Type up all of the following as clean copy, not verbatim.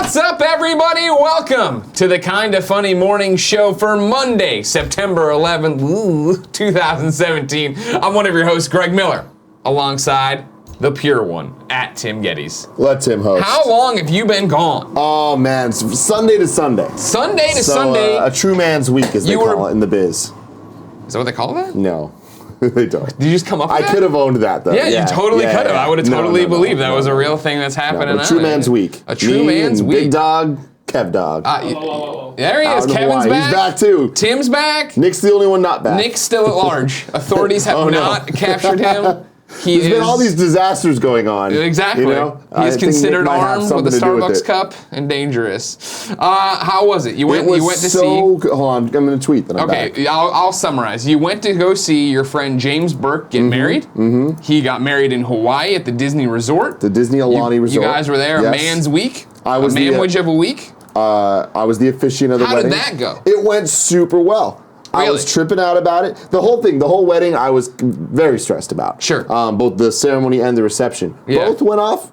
What's up, everybody? Welcome to the Kinda Funny Morning Show for Monday, September 11th, 2017. I'm one of your hosts, Greg Miller, alongside the pure one, at Tim Gettys. Let Tim host. How long have you been gone? Oh, man. Sunday to Sunday. Sunday to Sunday. A true man's week, as they call it in the biz. Is that what they call that? No. They don't. Did you just come up with that? I could have owned that, though. Yeah, you totally could have. I would have totally believed that was a real thing that's happening. A true man's week. A true man's week. Big dog, Kev dog. There he is. Kevin's back. He's back, too. Tim's back. Nick's the only one not back. Nick's still at large. Authorities have not captured him. There's been all these disasters going on. Exactly. You know? He's considered armed with a Starbucks cup and dangerous. How was it? You went to see. Hold on, I'm going to tweet that I'm back. Okay, I'll summarize. You went to go see your friend James Burke get married. Mm-hmm. He got married in Hawaii at the Disney Resort. The Disney Alani Resort. You guys were there. Yes. A man's week. A manwich of a week. I was the officiant of the wedding. How did that go? It went super well. Really? I was tripping out about it. The whole wedding, I was very stressed about. Sure. Both the ceremony and the reception. Yeah. Both went off,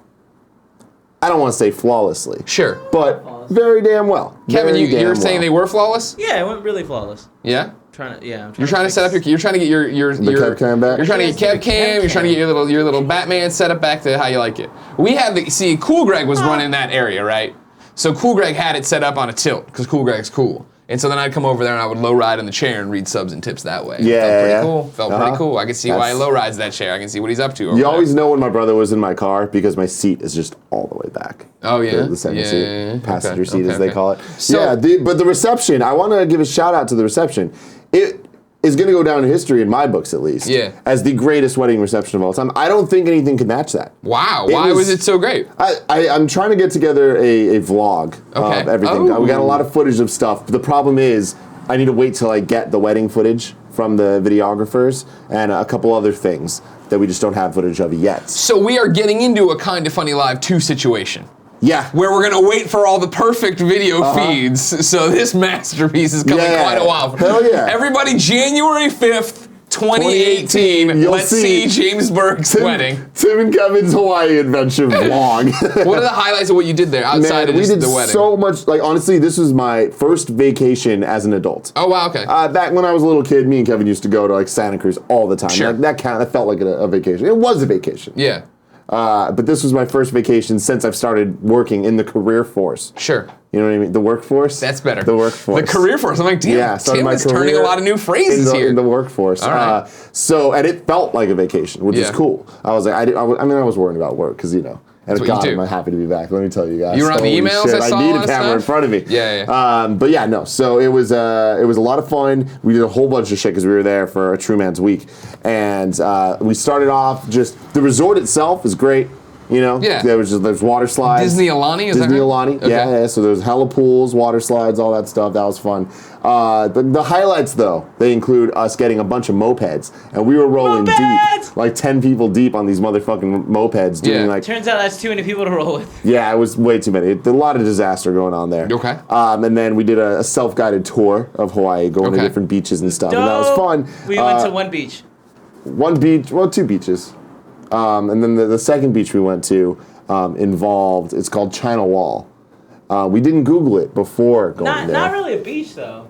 I don't want to say flawlessly. Sure. But very damn well. Kevin, you're saying they were flawless? Yeah, it went really flawless. Yeah? I'm trying to set up you're trying to get your Kev cam back? You're trying to get Kev cam, you're trying to get your little Batman setup back to how you like it. We had Cool Greg was running that area, right? So Cool Greg had it set up on a tilt, because Cool Greg's cool. And so then I'd come over there and I would low ride in the chair and read subs and tips that way. Yeah, Felt pretty cool. I can see why he low rides that chair. I can see what he's up to. You always know when my brother was in my car because my seat is just all the way back. Oh yeah, the second seat, passenger seat as they call it. So, but the reception. I want to give a shout out to the reception. It is going to go down in history, in my books at least, as the greatest wedding reception of all time. I don't think anything can match that. Wow, why was it so great? I'm trying to get together a vlog of everything. We got a lot of footage of stuff. The problem is, I need to wait till I get the wedding footage from the videographers and a couple other things that we just don't have footage of yet. So we are getting into a Kinda Funny Live 2 situation. Yeah. Where we're going to wait for all the perfect video feeds, so this masterpiece is coming quite a while. Hell yeah. Everybody, January 5th, 2018, let's see James Burke's wedding. Tim and Kevin's Hawaii adventure vlog. What are the highlights of what you did there outside of just the wedding? We did so much. Like, honestly, this was my first vacation as an adult. Oh, wow, okay. Back when I was a little kid, me and Kevin used to go to like Santa Cruz all the time. Sure. That felt like a vacation. It was a vacation. Yeah. But this was my first vacation since I've started working in the career force. Sure. You know what I mean? The workforce? That's better. The workforce. The career force. I'm like, damn, Tim is turning a lot of new phrases here. In the workforce. All right. And it felt like a vacation, which is cool. I was like, I was worried about work, because, you know. And God, am I happy to be back. Let me tell you guys. You were on the emails, I saw I need a camera in front of me. Yeah. But yeah, no. So it was a lot of fun. We did a whole bunch of shit because we were there for a True Man's Week. And we started off the resort itself is great. You know, there's water slides. Disney Alani, is that right? Disney Alani, okay. yeah. So there's hella pools, water slides, all that stuff. That was fun. The highlights, though, they include us getting a bunch of mopeds, and we were rolling deep, like 10 people deep on these motherfucking mopeds. Doing Turns out that's too many people to roll with. Yeah, it was way too many. A lot of disaster going on there. Okay. And then we did a self-guided tour of Hawaii, going to different beaches and stuff, and that was fun. We went to one beach. Two beaches. And then the second beach we went to involved, it's called China Wall. We didn't Google it before going there. Not really a beach, though.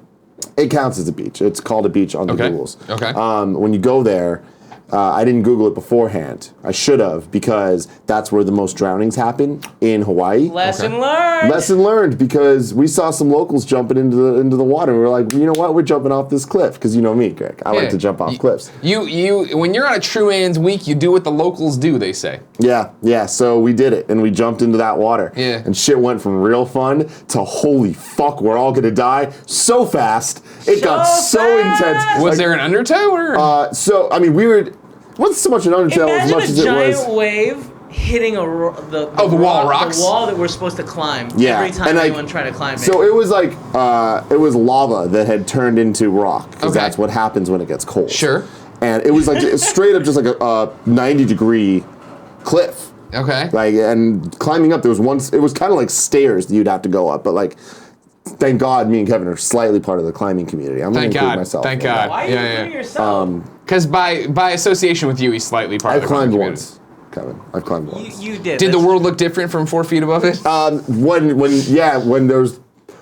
It counts as a beach. It's called a beach on the Googles. Okay. When you go there, I didn't Google it beforehand. I should have, because that's where the most drownings happen in Hawaii. Lesson learned. Lesson learned, because we saw some locals jumping into the water. And we were like, you know what? We're jumping off this cliff, because you know me, Greg. I like to jump off cliffs. You when you're on a True Man's Week, you do what the locals do, they say. Yeah. So we did it, and we jumped into that water. Yeah. And shit went from real fun to holy fuck, we're all gonna die so fast. It got so intense. Was there an undertow or? So I mean, we were. Wasn't so much an undertow as much as it was. Imagine a giant wave hitting the wall rocks. The wall that we're supposed to climb. Yeah. Every time anyone tried to climb it. So it was like it was lava that had turned into rock, because that's what happens when it gets cold. Sure. And it was like straight up just like a 90-degree cliff. Okay. Like, and climbing up, there was one. It was kind of like stairs that you'd have to go up, but like. Thank God, me and Kevin are slightly part of the climbing community. I'm going to include myself. Thank God. Why are you including yourself? Because by association with you, he's slightly part of the climbing community. I climbed once. Kevin. I've climbed once. You did. Did the world look different from 4 feet above it? When there's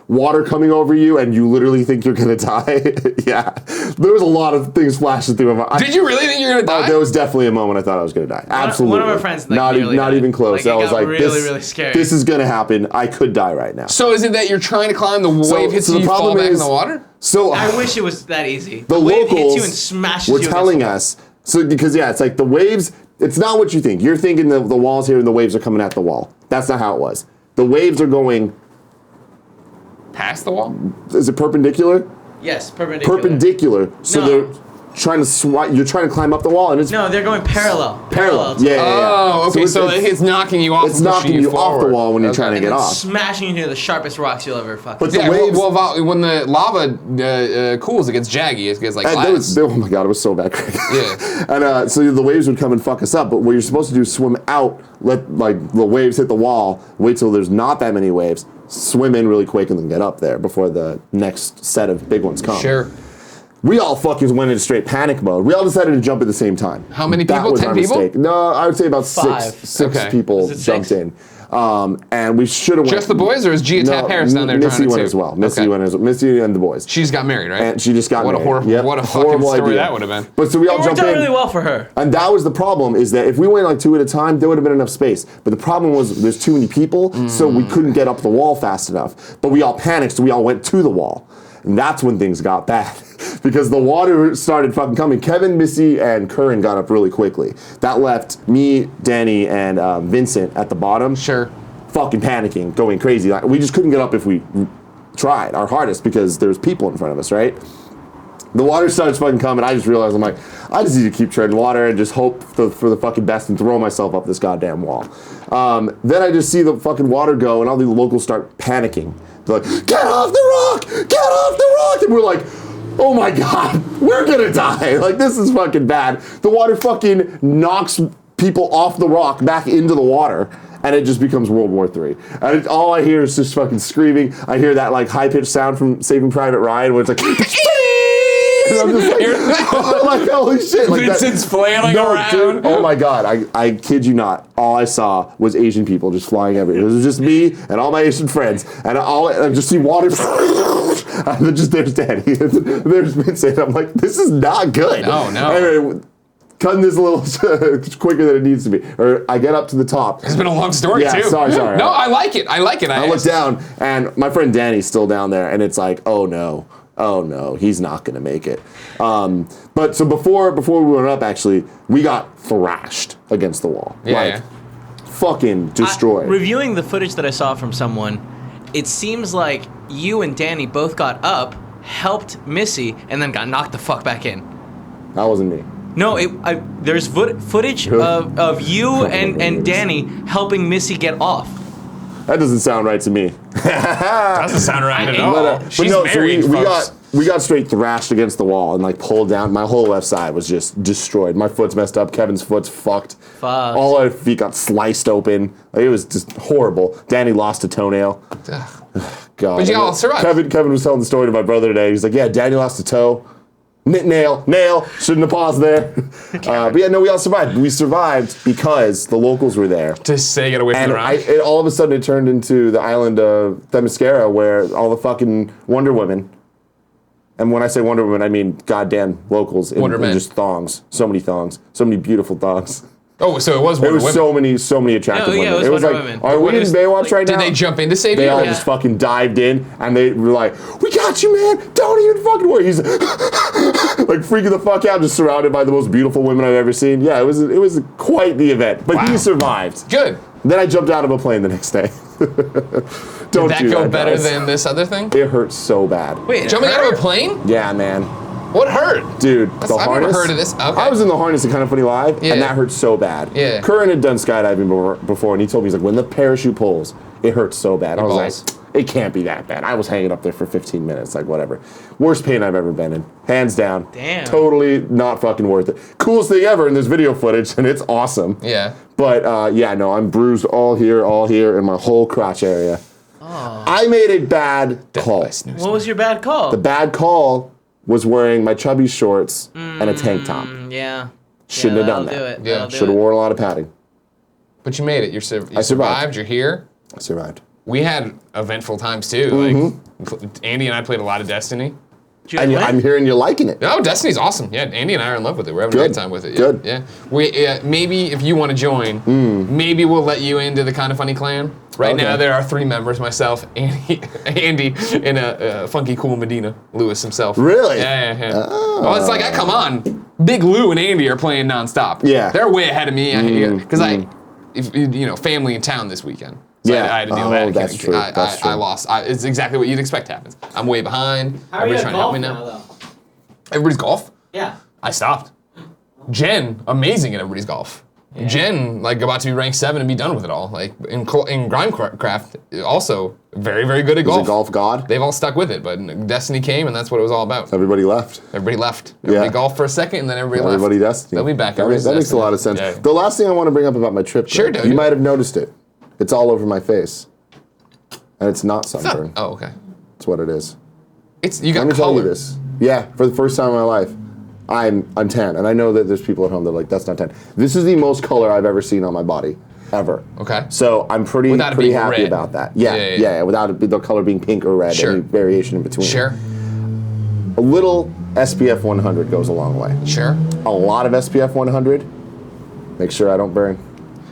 water coming over you and you literally think you're gonna die. Yeah, there was a lot of things flashing through my mind. Did you really think you were gonna die? There was definitely a moment I thought I was gonna die. Absolutely. One of our friends not even close. Like, I was like, really scary. This is gonna happen. I could die right now. So is it that you're trying to climb, the wave hits you, fall back in the water? So I wish it was that easy. The wave locals hits you and smashes were you telling us. So because it's like the waves. It's not what you think. You're thinking the wall's here and the waves are coming at the wall. That's not how it was. The waves are going past the wall. Is it perpendicular? Yes, perpendicular. Perpendicular. So they're trying to you're trying to climb up the wall, and it's no, they're going parallel. Yeah. Oh, okay. So it's knocking you off. It's knocking you off the wall when you're trying to get off. Smashing into the sharpest rocks you'll ever fucking. But the waves. Well, when the lava cools, it gets jaggy. It gets like glass. Oh my god, it was so bad. Yeah. And so the waves would come and fuck us up. But what you're supposed to do is swim out, let like the waves hit the wall, wait till there's not that many waves, swim in really quick, and then get up there before the next set of big ones come. Sure. We all fucking went into straight panic mode. We all decided to jump at the same time. How many that people? Was 10 our people? Mistake. No, I would say about 5. six people jumped in. And we should have went. Just the boys, or is Gia Tap Harris down there Missy trying to went as well. Missy and the boys. She just got married, right? And she just got married. What a fucking story that would have been. But so we all jumped in. It worked out really well for her. And that was the problem, is that if we went like 2 at a time, there would have been enough space. But the problem was there's too many people, so we couldn't get up the wall fast enough. But we all panicked, so we all went to the wall. And that's when things got bad. Because the water started fucking coming. Kevin, Missy, and Curran got up really quickly. That left me, Danny, and Vincent at the bottom. Sure. Fucking panicking, going crazy. Like, we just couldn't get up if we tried our hardest because there's people in front of us, right? The water starts fucking coming. I just realized, I'm like, I just need to keep treading water and just hope for the fucking best and throw myself up this goddamn wall. Then I just see the fucking water go and all the locals start panicking. They're like, get off the rock! Get off the rock! And we're like, oh my god, we're gonna die. Like, this is fucking bad. The water fucking knocks people off the rock back into the water. And it just becomes World War III. And all I hear is just fucking screaming. I hear that like high-pitched sound from Saving Private Ryan where it's like... And I'm just like, oh my holy shit. Like Vincent's flailing around. Dude, oh my god, I kid you not. All I saw was Asian people just flying everywhere. It was just me and all my Asian friends. And I just see water. And then just there's Danny. There's Vincent. I'm like, this is not good. No. Anyway, cutting this a little quicker than it needs to be. Or I get up to the top. It's been a long story, too. Sorry. No, I like it. I look down, and my friend Danny's still down there, and it's like, oh no, he's not gonna make it. But so before we went up, actually, we got thrashed against the wall. Yeah. Fucking destroyed. Reviewing the footage that I saw from someone, it seems like you and Danny both got up, helped Missy, and then got knocked the fuck back in. That wasn't me. No, there's footage of you and Danny helping Missy get off. That doesn't sound right to me. Doesn't sound right at all. She's married, so we got straight thrashed against the wall and like pulled down. My whole left side was just destroyed. My foot's messed up. Kevin's foot's fucked. All our feet got sliced open. Like, it was just horrible. Danny lost a toenail. God. But you all survived. Kevin was telling the story to my brother today. He's like, yeah, Danny lost a toe. Nail. Shouldn't have paused there. But yeah, no, we all survived. We survived because the locals were there. To say get away from the rock. And all of a sudden it turned into the island of Themyscira where all the fucking Wonder Women, and when I say Wonder Women, I mean goddamn locals in just thongs. So many thongs. So many beautiful thongs. Oh, so it was Wonder Women. There was so many attractive women. It was like, Women. Are we in Baywatch right now? Did they jump in to save you? They all just fucking dived in, and they were like, we got you, man. Don't even fucking worry. He's like freaking the fuck out, just surrounded by the most beautiful women I've ever seen. Yeah, it was quite the event. But he survived. Good. Then I jumped out of a plane the next day. Did that go better than this other thing? It hurt so bad. Wait, jumping out of a plane? Yeah, man. What hurt? Dude, the harness. I've never heard of this. Okay. I was in the harness at Kind of Funny Live, and that hurt so bad. Yeah. Curran had done skydiving before, and he told me, he's like, when the parachute pulls, it hurts so bad. I was like, it can't be that bad. I was hanging up there for 15 minutes, like whatever. Worst pain I've ever been in. Hands down. Damn. Totally not fucking worth it. Coolest thing ever, and there's video footage, and it's awesome. Yeah. But I'm bruised all here, in my whole crotch area. Oh. I made a bad call. What was your bad call? The bad call was wearing my chubby shorts and a tank top. Yeah. Shouldn't have done that. Yeah. Should have worn a lot of padding. But you made it. You survived. You're here. I survived. We had eventful times too. Like Andy and I played a lot of Destiny. And I'm hearing you're liking it. No, Destiny's awesome. Yeah, Andy and I are in love with it. We're having a good time with it. Yeah, Good. Yeah. Maybe if you want to join, maybe we'll let you into the Kind of Funny clan. Right now, there are 3 members: myself, Andy, and a funky cool Medina, Lewis himself. Really? Yeah. Well, it's like, come on, Big Lou and Andy are playing nonstop. Yeah. They're way ahead of me because family in town this weekend. So Yeah. I had to deal with that. That's true. That's true. I lost. It's exactly what you'd expect happens. I'm way behind. How are you Everybody's at trying to help golf me now, now. though? Everybody's golf? Yeah. I stopped. Jen, amazing at everybody's golf. Yeah. Jen, about to be ranked 7 and be done with it all. Like in Grimecraft, also very, very good at golf. He's a golf god. They've all stuck with it, but Destiny came and that's what it was all about. Everybody left. Everybody golfed for a second and then everybody Everybody left. Destiny. They'll be back. That makes a lot of sense. Yeah. The last thing I want to bring up about my trip, Sure, Greg, dude. you might have noticed it. It's all over my face. And it's not sunburn. Oh, okay. That's what it is. You got Let me tell color. you this. Yeah, for the first time in my life, I'm tan. And I know that there's people at home that are like, that's not tan. This is the most color I've ever seen on my body. Ever. Okay. So I'm pretty being happy red. about that. Yeah, without the color being pink or red, Sure. any variation in between. Sure. A little SPF 100 goes a long way. Sure. A lot of SPF 100, make sure I don't burn.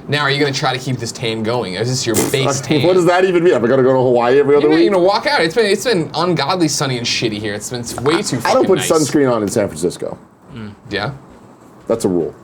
Now, are you going to try to keep this tan going? Is this your base tan? What does that even mean? Am I going to go to Hawaii every other week? Walk out. It's been ungodly sunny and shitty here. It's been way too fucking I don't put nice. sunscreen on in San Francisco. Yeah? That's a rule.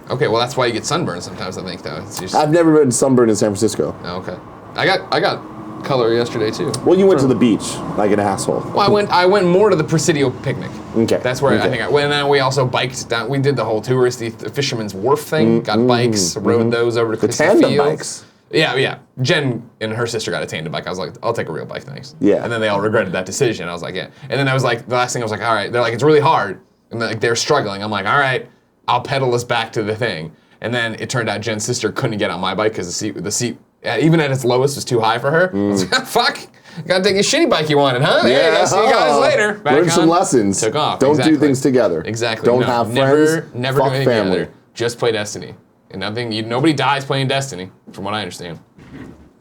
Okay, well, that's why you get sunburned sometimes, I think, though. It's just, I've never been sunburned in San Francisco. oh, okay. I got color yesterday, too. Well, you went to the beach like an asshole. Well, I went more to the Presidio picnic. Okay. That's where I think I went. And then we also biked down. We did the whole touristy Fisherman's Wharf thing. Got bikes, rode those over to The Christie tandem Fields. bikes. Yeah. Jen and her sister got a tandem bike. I was like, I'll take a real bike, thanks. Yeah. And then they all regretted that decision. I was like, yeah. And then I was like, the last thing I was like, all right. They're like, it's really hard. And they're struggling. I'm like, all right, I'll pedal us back to the thing. And then it turned out Jen's sister couldn't get on my bike because the seat, even at its lowest, was too high for her. I was like, fuck. Gotta take a shitty bike you wanted, huh? Yeah. There you go. See you guys later. Back Learn some on. lessons. Took off. Don't Exactly. do things together. Exactly. Don't No, have never, friends. Never Fuck do anything family. together. Just play Destiny. And nobody dies playing Destiny, from what I understand.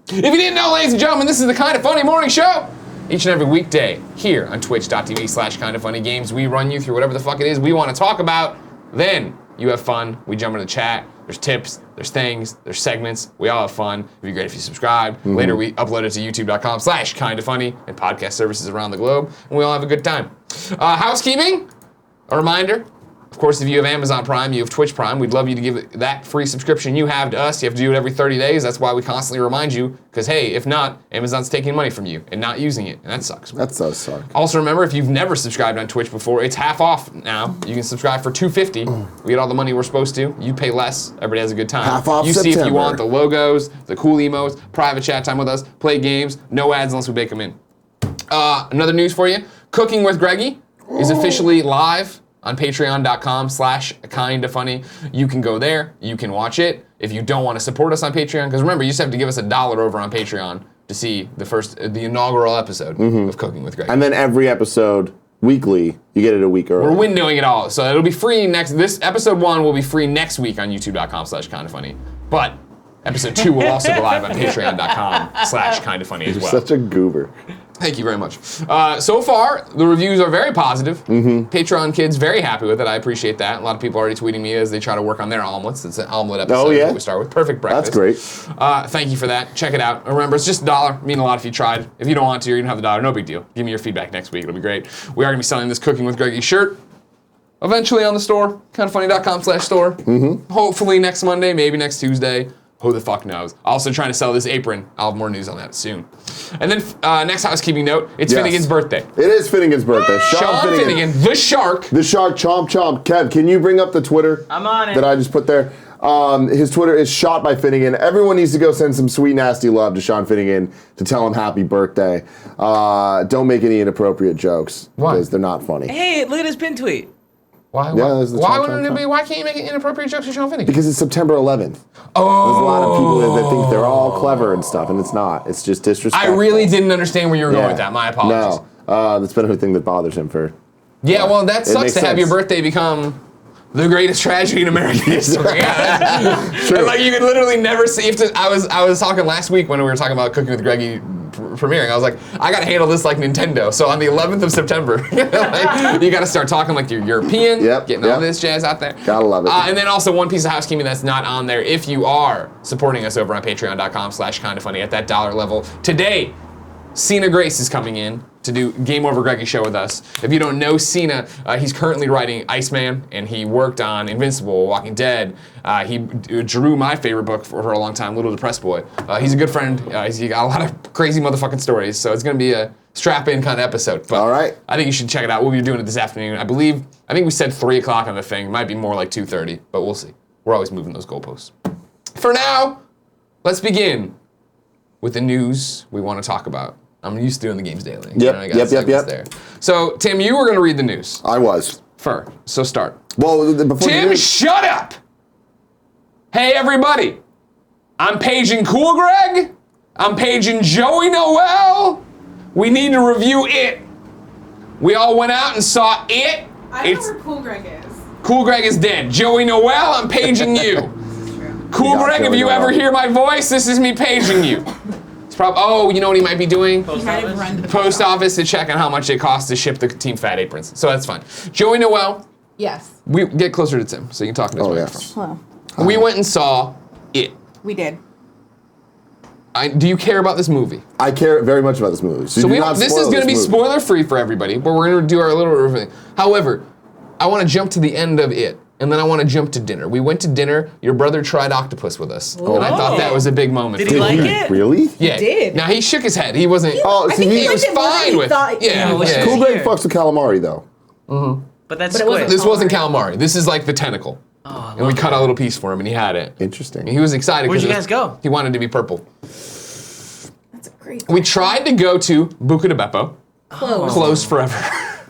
If you didn't know, ladies and gentlemen, this is the Kind of Funny Morning Show. Each and every weekday here on twitch.tv/kindoffunnygames, we run you through whatever the fuck it is we want to talk about. Then you have fun. We jump into the chat. There's tips, there's things, there's segments. We all have fun. It'd be great if you subscribe. Later, we upload it to youtube.com/kindoffunny and podcast services around the globe, and we all have a good time. Housekeeping, a reminder. Of course, if you have Amazon Prime, you have Twitch Prime, we'd love you to give that free subscription you have to us. You have to do it every 30 days. That's why we constantly remind you, because hey, if not, Amazon's taking money from you and not using it, and that sucks. That does suck. Also remember, if you've never subscribed on Twitch before, it's half off now. You can subscribe for $2.50. We get all the money we're supposed to. You pay less. Everybody has a good time. Half off You see if you September. want the logos, the cool emotes, private chat time with us, play games, no ads unless we bake them in. Another news for you. Cooking with Greggy is officially live on patreon.com/kindafunny. You can go there, you can watch it. If you don't want to support us on Patreon, because remember, you just have to give us $1 over on Patreon to see the inaugural episode of Cooking with Greggy. And then every episode, weekly, you get it a week early. We're windowing it all, so it'll be free this episode 1 will be free next week on youtube.com/kindafunny. But episode 2 will also go live on patreon.com/kindafunny as You're well. such a goober. Thank you very much. So far, the reviews are very positive. Patreon kids very happy with it. I appreciate that. A lot of people are already tweeting me as they try to work on their omelets. It's an omelet episode that we start with. Perfect breakfast. That's great. Thank you for that. Check it out. Remember, it's just $1. It'd mean a lot if you tried. If you don't want to or you don't have the $1, no big deal. Give me your feedback next week. It'll be great. We are going to be selling this Cooking with Greggy shirt eventually on the store, kindoffunny.com/store. Hopefully next Monday, maybe next Tuesday. Who the fuck knows? Also trying to sell this apron. I'll have more news on that soon. And then next housekeeping note, it's Finnegan's birthday. It is Finnegan's birthday. Sean Finnegan, the shark. The shark, chomp chomp. Kev, can you bring up the Twitter? I'm on it. That I just put there. His Twitter is Shot by Finnegan. Everyone needs to go send some sweet, nasty love to Sean Finnegan to tell him happy birthday. Don't make any inappropriate jokes. Why? Because they're not funny. Hey, look at his pin tweet. Why there's the chomp, chomp, chomp. Why can't you make inappropriate jokes to Sean Finnegan? Because it's September 11th. Oh. There's a lot of people that think they're all clever and stuff, and it's not. It's just I disrespectful. really didn't understand where you were going with that. My apologies. No, that's been a thing that bothers him for. Yeah, well, that It sucks makes to have sense. your birthday become the greatest tragedy in American history. And like you could literally never see. I was talking last week when we were talking about Cooking with Greggy premiering. I was like, I gotta handle this like Nintendo. So on the 11th of September, like, you gotta start talking like you're European, getting all this jazz out there. Gotta love it. And then also one piece of housekeeping that's not on there. If you are supporting us over on patreon.com/kindafunny at that dollar level today, Cena Grace is coming in to do Game Over Greggy show with us. If you don't know Cena, he's currently writing Iceman, and he worked on Invincible, Walking Dead. He drew my favorite book for a long time, Little Depressed Boy. He's a good friend. He's got a lot of crazy motherfucking stories, so it's gonna be a strap-in kind of episode. But all right. I think you should check it out. We'll be doing it this afternoon. I think we said 3 o'clock on the thing. It might be more like 2:30, but we'll see. We're always moving those goalposts. For now, let's begin with the news we want to talk about. I'm used to doing the games daily. Yep. There. So, Tim, you were going to read the news. I was. So start. Well, before Tim, shut up! Hey, everybody. I'm paging Cool Greg. I'm paging Joey Noel. We need to review It. We all went out and saw It. I know where Cool Greg is. Cool Greg is dead. Joey Noel, I'm paging you. Cool Greg, if you ever hear my voice, this is me paging you. You know what he might be doing? Post office to check on how much it costs to ship the Team Fat aprons. So that's fine. Joey Noel. Yes. We get closer to Tim so you can talk to his microphone. Hello. We went and saw It. We did. Do you care about this movie? I care very much about this movie. So this is going to be spoiler free for everybody, but we're going to do our little review. However, I want to jump to the end of It. And then I want to jump to dinner. We went to dinner. Your brother tried octopus with us. Ooh. And I thought that was a big moment. Did he like it? Really? Yeah. He did. Now, he shook his head. He wasn't... I think he was fine with it. Yeah. Cool Greg fucks with calamari, though. But that's But it wasn't squid. This wasn't calamari. This is like the tentacle. Oh, And we cut a little piece for him, and he had it. Interesting. And he was excited. Where'd you 'cause guys go? He wanted to be purple. That's a great We tried to go to Buca di Beppo. close. Closed forever.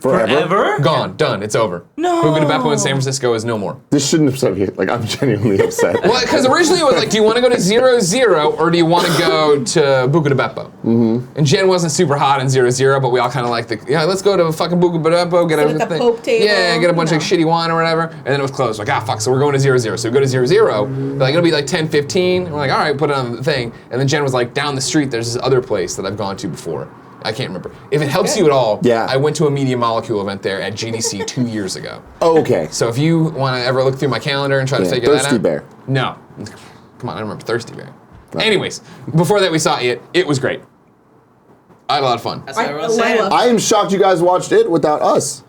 Forever? Gone. Done. It's over. No. Buca di Beppo in San Francisco is no more. This shouldn't upset me. Like, I'm genuinely upset. Well, because originally it was like, do you want to go to 0-0 or do you want to go to Buca di Beppo? Mm-hmm. And Jen wasn't super hot in 0-0, but we all kind of liked let's go to fucking Buca di Beppo, get Sit at everything. the Pope table, Yeah, get a bunch of shitty wine or whatever. And then it was closed. Like, fuck, so we're going to 0-0. So we go to 0-0. Like, it'll be like 10-15. We're like, all right, put it on the thing. And then Jen was like, down the street, there's this other place that I've gone to before. I can't remember. If it helps you at all, I went to a Media Molecule event there at GDC 2 years ago. Oh, okay. So if you want to ever look through my calendar and try to figure that out. Thirsty Bear. No. Come on, I don't remember Thirsty Bear. Right. Anyways, before that we saw It. It was great. I had a lot of fun. That's what everyone's saying. I am shocked you guys watched it without us.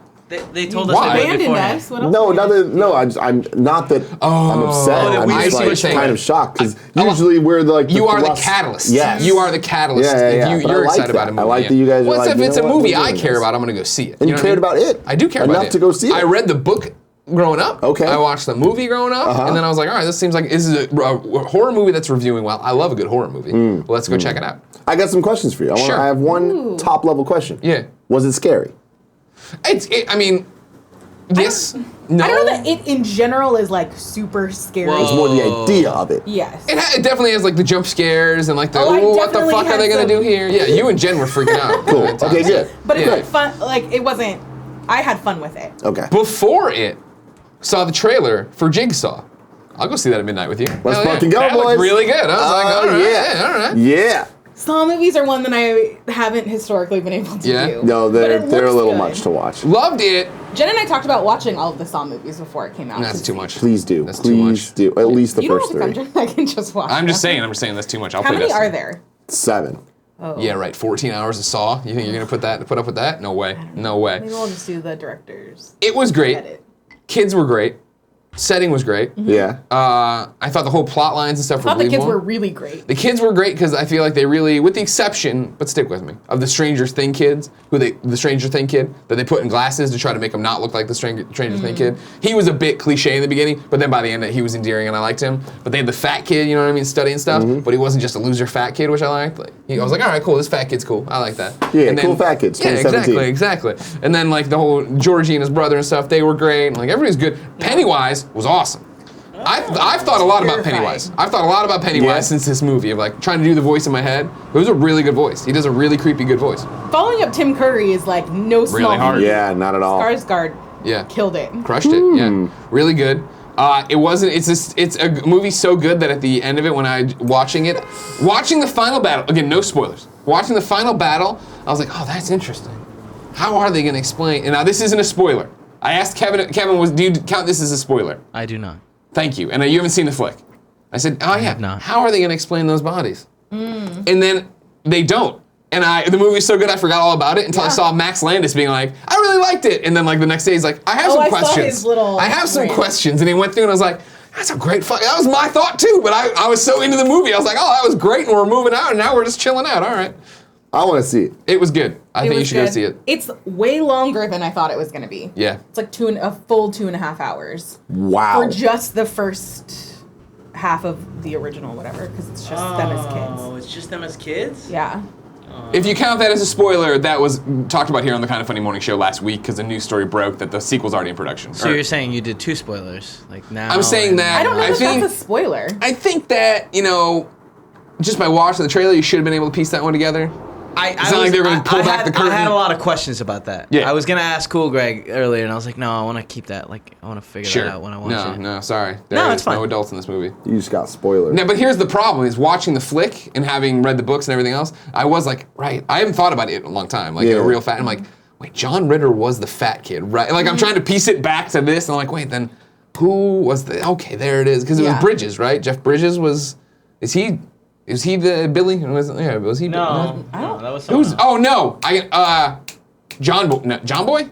They told us Why? they would Abandoned beforehand. us. What else No, did not we do? that. No, I'm not that. I'm upset. that I'm we just see what you're saying. kind of shocked because usually we're like You are the thrust- catalyst. Yes. You are the catalyst. Yeah. If But I you're like excited about that. a movie. I like that you guys are Well, like, if you it's know a what, movie we're I doing care this. about, I'm going to go see it. And you know cared what I mean? about it. I do care about it. Enough to go see it. I read the book growing up. Okay. I watched the movie growing up, and then I was like, all right, this seems like this is a horror movie that's reviewing well. I love a good horror movie. Well, let's go check it out. I got some questions for you. Sure. I have one top level question. Yeah. Was it scary? I mean, yes. No. I don't know that It in general is like super scary. Whoa. It's more the idea of it. Yes. It definitely has like the jump scares and like the I what the definitely fuck are had they gonna some- do here? Yeah, you and Jen were freaking out. Cool. Okay, good. But it's Yeah. like fun. Like it wasn't. I had fun with it. Okay. Before It, saw the trailer for Jigsaw. I'll go see that at midnight with you. Let's Hell yeah. fucking go, that boys. looked really good. I was like, all right, yeah. all right. Yeah. Saw movies are one that I haven't historically been able to Yeah? do. No, But they're it a looks little good. much to watch. Loved it. Jen and I talked about watching all of the Saw movies before it came out. That's too much. Please do. That's too much. Please do. At least the You don't first have to come, three. Jen. I can just watch. I'm just them. saying that's too much. I'll How play many Destiny. are there? 7. Oh. Yeah, right. 14 hours of Saw. You think you're gonna put up with that? No way. No way. Maybe we'll just do the directors. It was great. Edit. Kids were great. Setting was great. Yeah. I thought the whole plot lines and stuff I thought were the kids believable. were really great. The kids were great because I feel like they really, with the exception, but stick with me, of the Stranger Thing kids, the Stranger Thing kid that they put in glasses to try to make him not look like the Stranger Thing kid. He was a bit cliche in the beginning, but then by the end he was endearing and I liked him. But they had the fat kid, you know what I mean, studying stuff, but he wasn't just a loser fat kid, which I liked. Like, I was like, all right, cool, this fat kid's cool. I like that. Yeah, And then, cool fat kids, Yeah, 2017. exactly. And then like the whole Georgie and his brother and stuff, they were great. Like everybody was good. Pennywise was awesome. I've thought a lot about Terrifying. Pennywise. I've thought a lot about Pennywise since this movie of like trying to do the voice in my head. It was a really good voice. He does a really creepy good voice. Following up Tim Curry is like no small Really hard. feat. Yeah, not at all. Skarsgård Yeah. Killed it. Crushed it. Yeah. Really good. It wasn't. It's a movie so good that at the end of it, when watching the final battle again, no spoilers. Watching the final battle, I was like, oh, that's interesting. How are they going to explain? And now this isn't a spoiler. I asked Kevin. Do you count this as a spoiler? I do not. Thank you. And you haven't seen the flick. I said, oh yeah. have not. How are they going to explain those bodies? And then they don't. And the movie's so good I forgot all about it until I saw Max Landis being like, I really liked it. And then like the next day he's like, I have some questions. I have some questions. And he went through and I was like, that's a great fuck. That was my thought too. But I was so into the movie. I was like, oh, that was great. And we're moving out and now we're just chilling out. All right. I want to see it. It was good. I think you should go see it. It's way longer than I thought it was going to be. Yeah. It's like a full 2.5 hours. Wow. For just the first half of the original, whatever, because it's just them as kids. Oh, it's just them as kids? Yeah. If you count that as a spoiler, that was talked about here on the Kind of Funny Morning Show last week because a news story broke that the sequel's already in production. So you're saying you did 2 spoilers, like now? I'm saying that. I don't know if that's a spoiler. I think that, just by watching the trailer, you should have been able to piece that one together. It's not like they were going to pull back the curtain. I had a lot of questions about that. Yeah. I was going to ask Cool Greg earlier, and I was like, no, I want to keep that. Like, I want to figure that out when I watch it. No, sorry. It's fine. No adults in this movie. You just got spoilers. No, but here's the problem: is watching the flick and having read the books and everything else. I was like, right. I haven't thought about it in a long time. Like a real fat. I'm like, wait, John Ritter was the fat kid, right? Like I'm trying to piece it back to this, and I'm like, wait, then who was the? Okay, there it is, because it was Bridges, right? Jeff Bridges was. Is he the Billy? Was he? No, that was someone else. Oh no! John Boy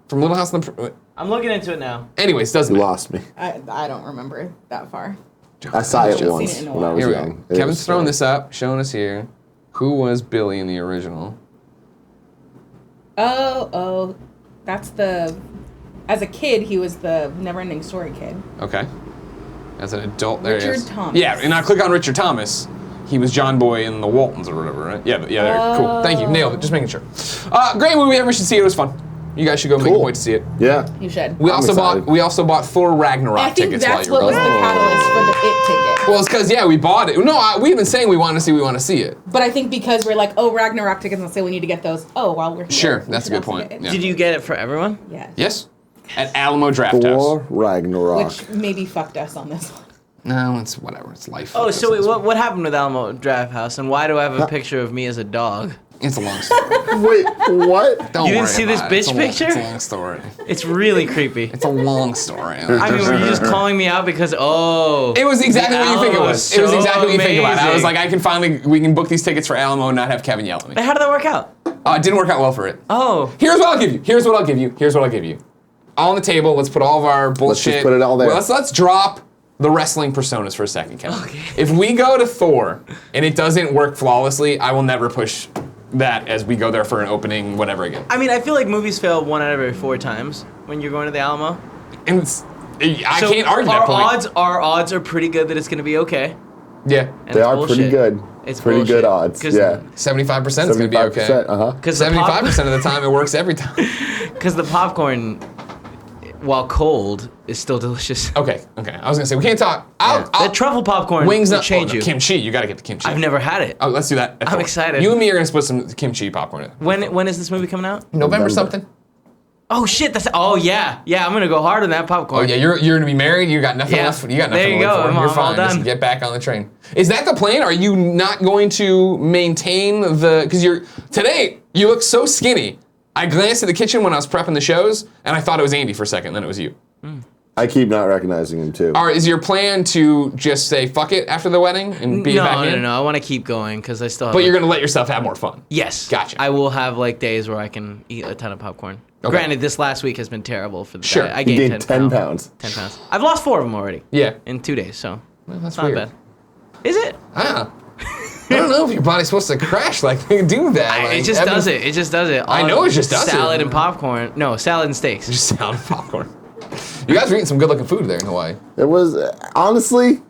from Little House on the. I'm looking into it now. Anyways, doesn't You matter. lost me. I don't remember that far. I saw it Seen once it in a when I while. was Here we young. go. Kevin's throwing this up, showing us here. Who was Billy in the original? Oh, that's the. As a kid, he was the Neverending Story kid. Okay. As an adult, there he Richard is. Thomas. Yeah, and I click on Richard Thomas. He was John Boy in the Waltons or whatever, right? Yeah, there. Cool. Thank you. Nailed it. Just making sure. Great movie. Everyone should see it. It was fun. You guys should go make a point to see it. Yeah. You should. We also bought Thor Ragnarok I think tickets that's while you what were was the gone. catalyst for the It ticket. Well, it's because we bought it. No, we've been saying we want to see it. But I think because we're like, oh, Ragnarok tickets, and say we need to get those. Oh, while we're here. Sure, we that's a should good also point. get it. Yeah. Did you get it for everyone? Yes. Yes. At Alamo Draft Thor House. Ragnarok. Which maybe fucked us on this one. No, it's whatever. It's life. Oh, so wait, what happened with Alamo Draft House, and why do I have a picture of me as a dog? It's a long story. Wait, what? Don't You didn't worry see this about it. bitch picture? It's a long story. It's really creepy. It's a long story. I mean, were you just calling me out because, It was exactly what you think it was. It was exactly what you think about it. I was like, we can book these tickets for Alamo and not have Kevin yell at me. But how did that work out? It didn't work out well for it. Oh. Here's what I'll give you. All on the table. Let's put all of our bullshit. Let's just put it all there. Well, let's drop the wrestling personas for a second, Kevin. Okay. If we go to Thor and it doesn't work flawlessly, I will never push that as we go there for an opening, whatever again. I mean, I feel like movies fail 1 out of every 4 times when you're going to the Alamo. And I can't argue that point. Our odds are pretty good that it's going to be okay. Yeah. And They it's are bullshit. pretty good. It's pretty bullshit. good odds. Yeah. 75% is going to be okay. 75%, Because 75% of the time it works every time. Because the popcorn, while cold, is still delicious. Okay. I was gonna say we can't talk. The truffle popcorn wings will not change you. Kimchi. You gotta get the kimchi. I've never had it. Oh, let's do that. I'm excited. You and me are gonna split some kimchi popcorn. When is this movie coming out? November something. Oh shit! I'm gonna go hard on that popcorn. Oh yeah, you're gonna be married. You got nothing Yeah. left. You got nothing There you to live go. for. I'm You're all fine. done. Just get back on the train. Is that the plan? Are you not going to maintain the? Because today you look so skinny. I glanced at the kitchen when I was prepping the shows, and I thought it was Andy for a second. Then it was you. I keep not recognizing him too. Is your plan to just say fuck it after the wedding and be back in? No. I want to keep going because I still have. But you're gonna let yourself have more fun. Yes. Gotcha. I will have like days where I can eat a ton of popcorn. Okay. Granted, this last week has been terrible for the Sure. diet. I You gained gained 10 10 pounds. 10 pounds. I've lost 4 of them already. Yeah. In 2 days, so Well, that's it's not weird. bad. Is it? I don't know if your body's supposed to crash like they do that. Like, It just does it. It just does it. I know it just does it. Salad and popcorn. No, salad and steaks. Just sound of popcorn. You guys are eating some good-looking food there in Hawaii. It was honestly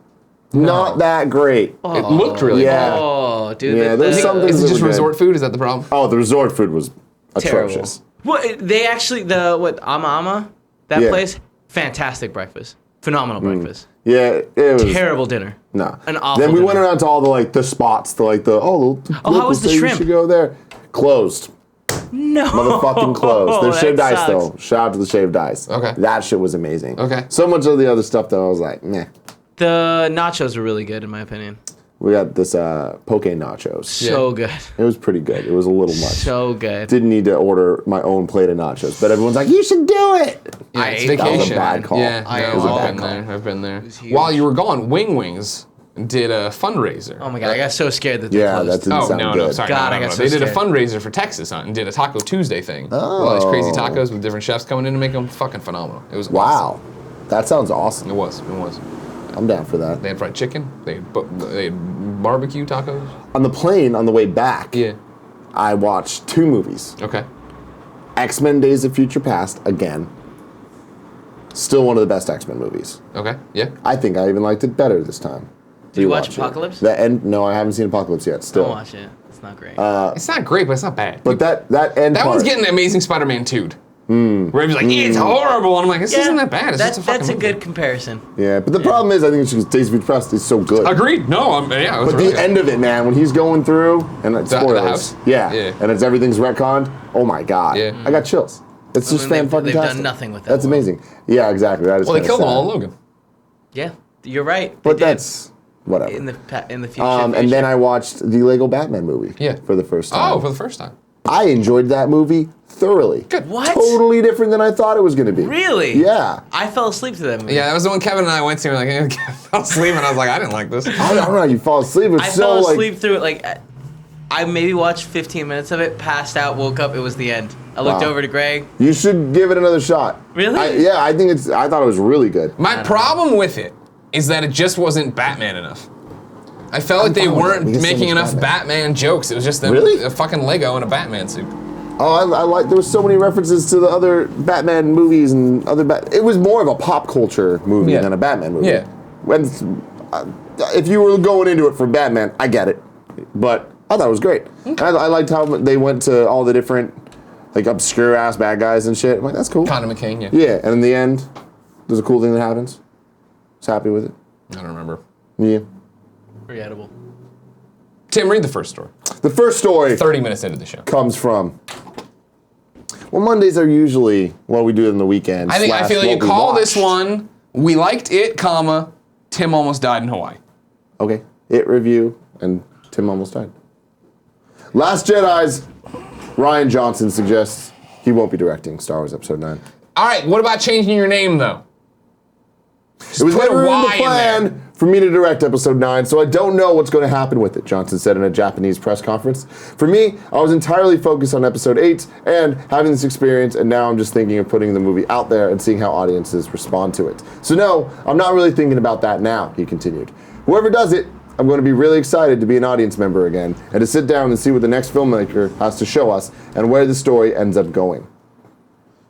not that great. It looked really Yeah. good. Oh, dude. Yeah, there's some things Is it that just were good. resort food? Is that the problem? Oh, the resort food was terrible. atrocious. What they actually Ama that Yeah. place, fantastic breakfast, phenomenal breakfast, Yeah, it was terrible dinner. No. An awful Then we dinner. went around to all the spots, the how was the say shrimp? You should go there. Closed. No. Motherfucking close. They're shaved that ice, sucks. though. Shout out to the shaved ice. Okay. That shit was amazing. Okay. So much of the other stuff, though, I was like, meh. The nachos were really good, in my opinion. We got this poke nachos. So good. It was pretty good. It was a little much. So good. Didn't need to order my own plate of nachos, but everyone's like, you should do it. Yeah, I it's ate vacation. That was a bad call. Yeah, I no, ate all I've of been them. there. I've been there. was huge. While you were gone, Wings did a fundraiser. Oh my god, I got so scared that they Yeah, closed. that didn't Oh, sound no, good. no, sorry. God, no, I no, got no. so They did a scared. fundraiser for Texas and did a Taco Tuesday thing. Oh. All these crazy tacos with different chefs coming in to make them fucking phenomenal. It was Wow. awesome. That sounds awesome. It was. It was. I'm down for that. They had fried chicken. They had barbecue tacos. On the plane, on the way back, Yeah. I watched 2 movies. Okay. X-Men Days of Future Past, again. Still one of the best X-Men movies. Okay. Yeah. I think I even liked it better this time. Did you watch Rewatch it. Apocalypse? No, I haven't seen Apocalypse yet, still. Don't watch it. It's not great. It's not great, but it's not bad. But that end that part, one's getting Amazing Spider-Man 2'd. Where he was like, it's horrible. And I'm like, this isn't that bad. It's just a fucking that's a movie. good comparison. Yeah, but the problem is, I think it's because Days of Future Past is so good. Agreed. No, yeah. It was But really the good. end of it, man, when he's going through, and it's The spoilers. house? Yeah. Yeah. And it's everything's retconned. Oh my god. Yeah. I got chills. It's just mean, fan-fucking-tastic. they've done nothing with that That's one. amazing. Yeah, exactly. That is Well, they kinda killed them sad. all in Logan. Yeah, you're right. But They did. that's whatever. in the future. And then I watched the Lego Batman movie. Yeah. For the first time. Oh, for the first time. I enjoyed that movie thoroughly. Good. What? Totally different than I thought it was going to be. Really? Yeah. I fell asleep to that movie. Yeah, that was the one Kevin and I went to. And like, I fell asleep, and I was like, I didn't like this. I don't know how you fall asleep. It's I so fell like asleep through it. Like, I maybe watched 15 minutes of it, passed out, woke up. It was the end. I looked Wow. over to Greg. you should give it another shot. Really? I thought it was really good. My problem with it is that it just wasn't Batman enough. I felt like they fine with weren't that. We get so making much enough Batman jokes. It was just them, Really? a fucking Lego and a Batman suit. Oh, I like. There was so many references to the other Batman movies and other. It was more of a pop culture movie Yeah. than a Batman movie. Yeah. When, if you were going into it for Batman, I get it, but I thought it was great. Okay. I liked how they went to all the different, like obscure ass bad guys and shit. I'm like, that's cool. Condom McCain, yeah. Yeah, and in the end, there's a cool thing that happens. Was happy with it. I don't remember. Yeah. Forgettable. Tim, read the first story. The first story 30 minutes into the show. comes from. Well, Mondays are usually what we do in the weekend. I / feel you what we call this watched. one, we liked it, comma, Tim almost died in Hawaii. Okay. It review and Tim almost died. Last Jedi's Rian Johnson suggests he won't be directing Star Wars Episode 9. All right, what about changing your name, though? It was put a never in the Y in plan for me to direct Episode 9, so I don't know what's going to happen with it, Johnson said in a Japanese press conference. For me, I was entirely focused on Episode 8 and having this experience, and now I'm just thinking of putting the movie out there and seeing how audiences respond to it. So no, I'm not really thinking about that now, he continued. Whoever does it, I'm going to be really excited to be an audience member again and to sit down and see what the next filmmaker has to show us and where the story ends up going.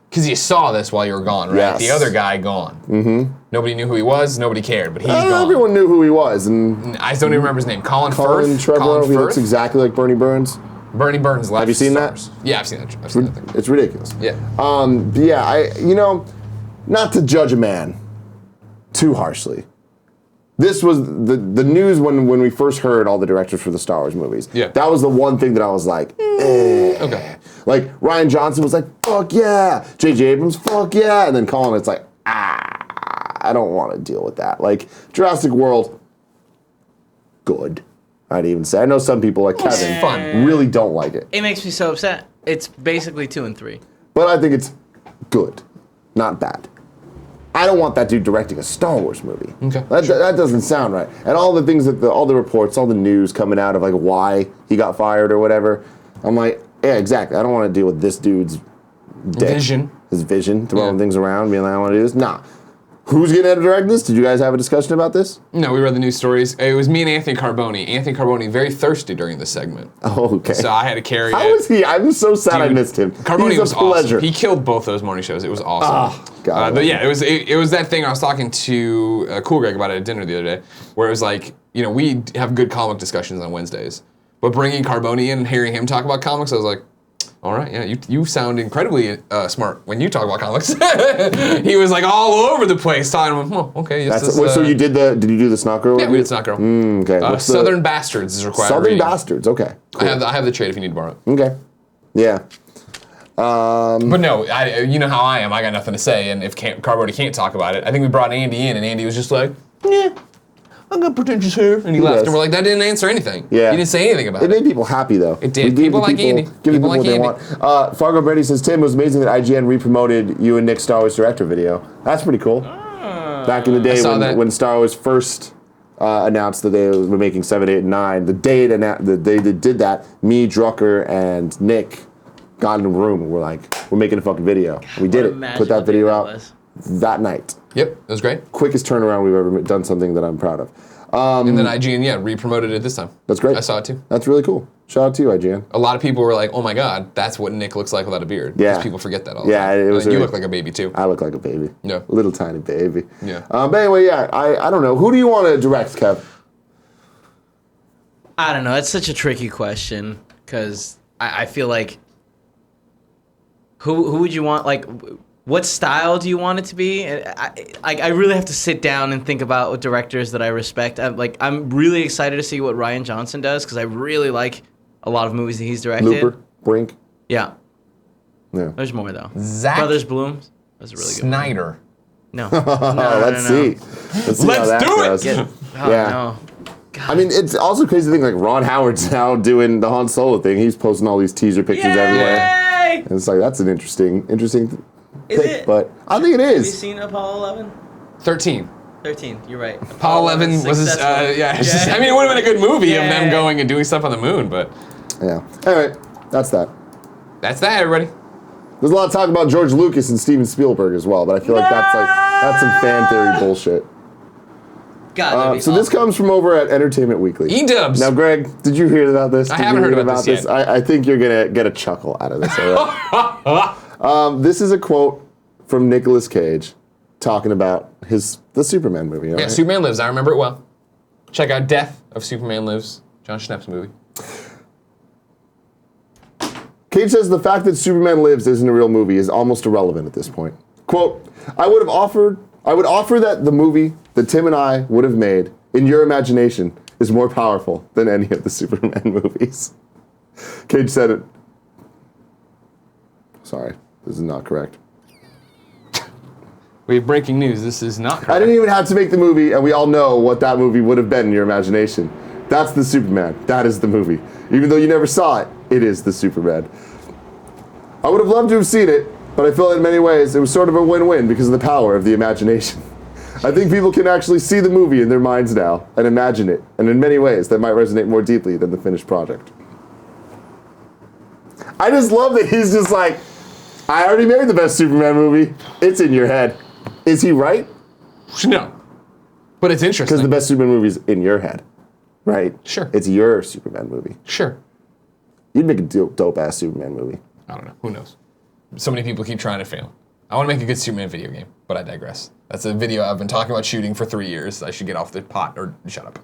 Because you saw this while you were gone, right? Yes. The other guy gone. Mm-hmm. Nobody knew who he was, nobody cared, but he's gone. Everyone knew who he was, and I don't even remember his name. Colin Colin Firth? Trevorrow, Colin he looks Firth? exactly like Bernie Burns. Bernie Burns left. Have you seen that? Stars. Yeah, I've seen that. I've seen that thing. It's ridiculous. Yeah. But yeah, not to judge a man too harshly. This was the news when we first heard all the directors for the Star Wars movies. Yeah. That was the one thing that I was like, Okay. Like, Rian Johnson was like, fuck yeah. J.J. Abrams, fuck yeah. And then Colin, it's like, I don't want to deal with that. Like, Jurassic World, good. I'd even say. I know some people like Kevin fun. really don't like it. It makes me so upset. It's basically 2 and 3. But I think it's good, not bad. I don't want that dude directing a Star Wars movie. Okay. That doesn't sound right. And all the things that all the reports, all the news coming out of like why he got fired or whatever, I'm like, yeah, exactly. I don't want to deal with this dude's dick, his vision, throwing things around, being like, I want to do this. Nah. Who's going to direct this? Did you guys have a discussion about this? No, we read the news stories. It was me and Anthony Carboni. Anthony Carboni very thirsty during this segment. Oh, okay. So I had to carry How it. was he? I'm so sad I Dude, missed him. Carboni He's a was pleasure. awesome. He killed both those morning shows. It was awesome. Oh, God. But yeah, it was that thing I was talking to Cool Greg about it at dinner the other day, where it was like, we have good comic discussions on Wednesdays, but bringing Carboni in and hearing him talk about comics, I was like, all right, yeah, you sound incredibly smart when you talk about comics. He was like all over the place talking about, okay. So you did you do the Snot Girl? Yeah, we did Snot Girl. Okay. What's Southern Bastards is required Southern reading. Bastards, okay. Cool. I have the trade if you need to borrow it. Okay. Yeah. But no, you know how I am. I got nothing to say, and if Carbody can't talk about it, I think we brought Andy in, and Andy was just like, "Yeah, I got pretentious hair," and he left, and we're like, "That didn't answer anything. Yeah, you didn't say anything about it." It made people happy though. It did. People like Andy. Give People people like what they Andy. want. Fargo Brady says, "Tim, it was amazing that IGN re-promoted you and Nick's Star Wars director video. That's pretty cool. Back in the day when Star Wars first announced that they were making 7, 8, and 9, the day they did that, me, Drucker, and Nick got in the room and we're like, we're making a fucking video. We did it. Put that video out that night. Yep, it was great. Quickest turnaround we've ever done, something that I'm proud of. And then IGN, re-promoted it this time. That's great. I saw it too. That's really cool. Shout out to you, IGN. A lot of people were like, "Oh my God, that's what Nick looks like without a beard." Yeah. Because people forget that all the time. It was. You look like a baby too. I look like a baby. Yeah. Little tiny baby. Yeah. But anyway, yeah, I don't know. Who do you want to direct, Kev? I don't know. It's such a tricky question because I feel like who would you want? Like, what style do you want it to be? I really have to sit down and think about directors that I respect. I'm really excited to see what Rian Johnson does because I really like a lot of movies that he's directed. Looper, Brink. Yeah. Yeah. There's more though. Zack Brothers Bloom. That's a really good Snyder. one. No. Let's see. Let's see how that goes. Yeah. No. God. I mean, it's also crazy to think like Ron Howard's now doing the Han Solo thing. He's posting all these teaser pictures everywhere. And it's like, that's an interesting Is pick, it? but I think it Have you is. seen Apollo 11? 13. 13, you're right. Apollo 11 was his, I mean, it would have been a good movie of them going and doing stuff on the moon, but. Yeah. Anyway, that's that. That's that, everybody. There's a lot of talk about George Lucas and Steven Spielberg as well, but I feel like that's some fan theory bullshit. God, so this comes from over at Entertainment Weekly. E-dubs. Now, Greg, did you hear about this? I haven't heard about this yet. I think you're gonna get a chuckle out of this. All right? This is a quote from Nicolas Cage talking about the Superman movie. Yeah, right? Superman Lives. I remember it well. Check out Death of Superman Lives. John Schnepp's movie. Cage says the fact that Superman Lives isn't a real movie is almost irrelevant at this point. Quote, I would offer that the movie that Tim and I would have made in your imagination is more powerful than any of the Superman movies. Cage said it. Sorry, this is not correct. We have breaking news. This is not correct. I didn't even have to make the movie, and we all know what that movie would have been in your imagination. That's the Superman. That is the movie. Even though you never saw it, it is the Superman. I would have loved to have seen it, but I feel in many ways it was sort of a win-win because of the power of the imagination. I think people can actually see the movie in their minds now and imagine it, and in many ways that might resonate more deeply than the finished project. I just love that he's just like, I already made the best Superman movie. It's in your head. Is he right? No. But it's interesting. Because the best Superman movie is in your head, right? Sure. It's your Superman movie. Sure. You'd make a dope-ass Superman movie. I don't know. Who knows? So many people keep trying to fail. I want to make a good Superman video game, but I digress. That's a video I've been talking about shooting for 3 years. I should get off the pot or shut up.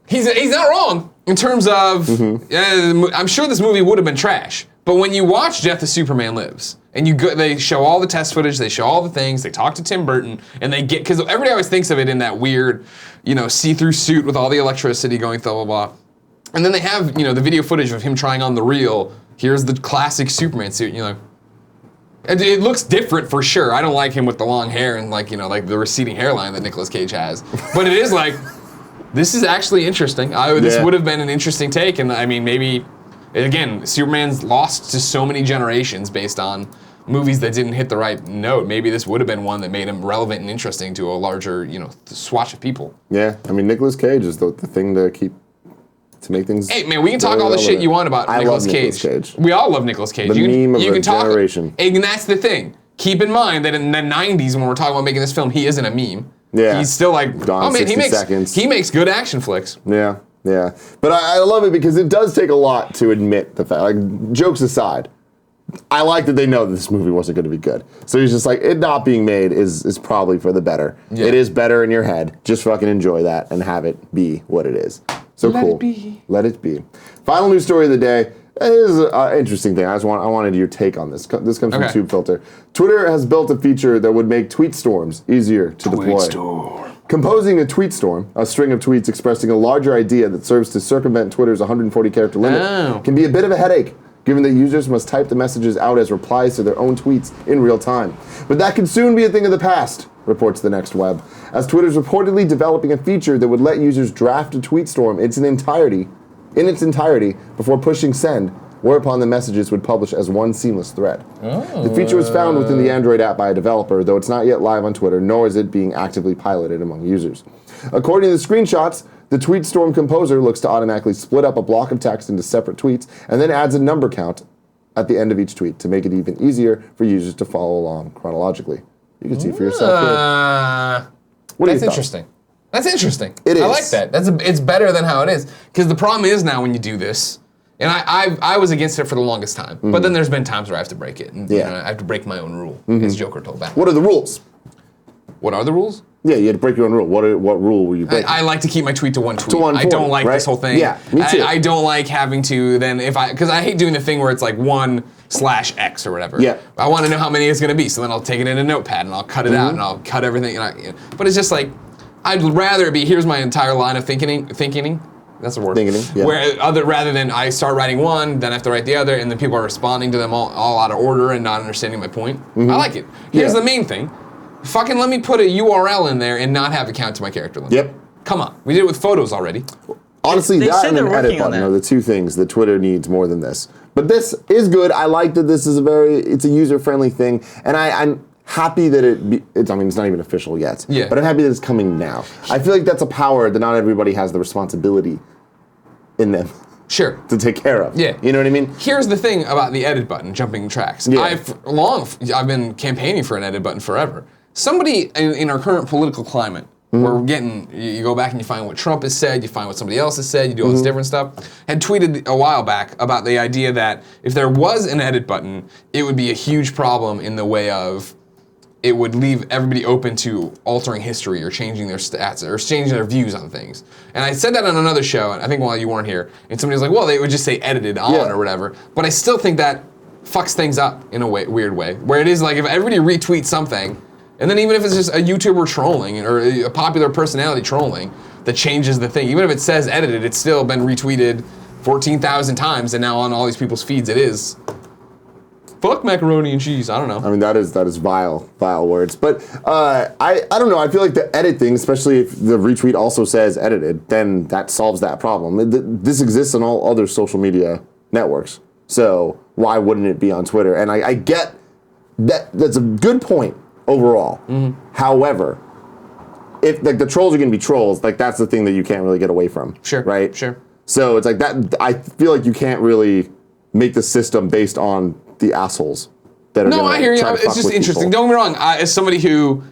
He's not wrong in terms of, I'm sure this movie would have been trash, but when you watch Death of Superman Lives, and they show all the test footage, they show all the things, they talk to Tim Burton, and they get, because everybody always thinks of it in that weird, see-through suit with all the electricity going, blah, blah, blah. And then they have, the video footage of him trying on the real, here's the classic Superman suit, and you're like, it looks different for sure. I don't like him with the long hair and like the receding hairline that Nicolas Cage has. But it is like, this is actually interesting. This would have been an interesting take, and I mean, maybe, again, Superman's lost to so many generations based on movies that didn't hit the right note. Maybe this would have been one that made him relevant and interesting to a larger, swatch of people. Yeah, I mean, Nicolas Cage is the thing to make things. Hey man, we can talk all the shit you want about Nicolas Cage. We all love Nicolas Cage. The meme of a generation. And that's the thing. Keep in mind that in the 90s when we're talking about making this film, he isn't a meme. Yeah. He's still like, Gone 60 seconds. He makes good action flicks. Yeah. But I love it because it does take a lot to admit the fact, like, jokes aside, I like that they know that this movie wasn't going to be good. So he's just like, it not being made is probably for the better. Yeah. It is better in your head. Just fucking enjoy that and have it be what it is. So Let cool. it be. Let it be. Final news story of the day. It is an interesting thing. I wanted your take on this. This comes from TubeFilter. Twitter has built a feature that would make tweet storms easier to deploy. Composing a tweet storm, a string of tweets expressing a larger idea that serves to circumvent Twitter's 140-character limit, can be a bit of a headache, given that users must type the messages out as replies to their own tweets in real time. But that could soon be a thing of the past, reports the Next Web, as Twitter's reportedly developing a feature that would let users draft a tweet storm in its entirety before pushing send, whereupon the messages would publish as one seamless thread. Oh. The feature was found within the Android app by a developer, though it's not yet live on Twitter, nor is it being actively piloted among users. According to the screenshots, the TweetStorm composer looks to automatically split up a block of text into separate tweets and then adds a number count at the end of each tweet to make it even easier for users to follow along chronologically. You can see for yourself here. That's interesting. That's interesting. It is. I like that. It's better than how it is. Because the problem is now when you do this, and I was against it for the longest time, but then there's been times where I have to break it. And, I have to break my own rule, as Joker told back. What are the rules? What are the rules? Yeah, you had to break your own rule. What rule were you breaking? I like to keep my tweet to one tweet. To 140, I don't like this whole thing. Yeah, me too. I don't like having to then because I hate doing the thing where it's like 1/X or whatever. Yeah. I want to know how many it's going to be, so then I'll take it in a notepad and I'll cut it out and I'll cut everything. But it's just like I'd rather it be here's my entire line of thinking. That's a word. Yeah. Rather than I start writing one, then I have to write the other, and then people are responding to them all out of order and not understanding my point. I like it. Here's the main thing. Fucking let me put a URL in there and not have a count to my character limit. Yep. Come on. We did it with photos already. Honestly, They that said and an they're edit working on button that. are the two things that Twitter needs more than this. But this is good. I like that this is it's a user-friendly thing, and I'm happy that it's not even official yet. Yeah. But I'm happy that it's coming now. I feel like that's a power that not everybody has the responsibility in them. Sure. To take care of. Yeah. You know what I mean? Here's the thing about the edit button, jumping tracks. Yeah. I've been campaigning for an edit button forever. Somebody in our current political climate, we're getting, you go back and you find what Trump has said, you find what somebody else has said, you do all this different stuff, had tweeted a while back about the idea that if there was an edit button, it would be a huge problem in the way of it would leave everybody open to altering history or changing their stats or changing their views on things. And I said that on another show, I think while you weren't here, and somebody was like, well, they would just say edited on or whatever. But I still think that fucks things up in a weird way, where it is like if everybody retweets something, and then even if it's just a YouTuber trolling or a popular personality trolling that changes the thing, even if it says edited, it's still been retweeted 14,000 times, and now on all these people's feeds it is. Fuck macaroni and cheese. I don't know. I mean, that is vile words. But I don't know. I feel like the edit thing, especially if the retweet also says edited, then that solves that problem. This exists on all other social media networks. So why wouldn't it be on Twitter? And I get that that's a good point overall. However, if like the trolls are going to be trolls, like that's the thing that you can't really get away from. Sure. Right? Sure. So it's like that. I feel like you can't really make the system based on the assholes that are. No, I hear you. Try to It's fuck just with interesting. people. Don't get me wrong. As somebody who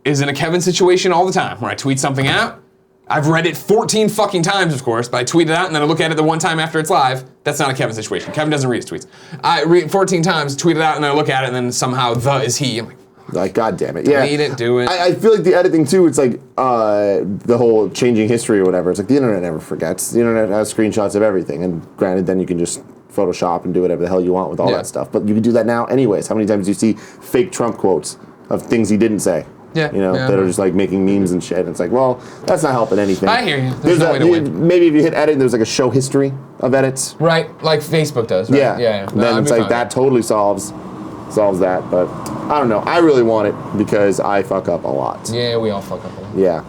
is in a Kevin situation all the time, where I tweet something out, I've read it 14 fucking times, of course, but I tweet it out and then I look at it the one time after it's live. That's not a Kevin situation. Kevin doesn't read his tweets. I read it 14 times, tweet it out, and then I look at it, and then somehow the is he. I'm like, God damn it. Yeah. Read it, do it. I feel like the editing too, it's like the whole changing history or whatever. It's like the internet never forgets. The internet has screenshots of everything. And granted, then you can just Photoshop and do whatever the hell you want with all that stuff. But you can do that now anyways. How many times do you see fake Trump quotes of things he didn't say? Yeah. You know, that are just like making memes and shit. And it's like, well, that's not helping anything. I hear you. There's no way to win. Maybe if you hit edit, there's like a show history of edits. Right, like Facebook does, right? Yeah. Yeah. No, Then it's like that totally solves that. But I don't know. I really want it because I fuck up a lot. Yeah, we all fuck up a lot. Yeah.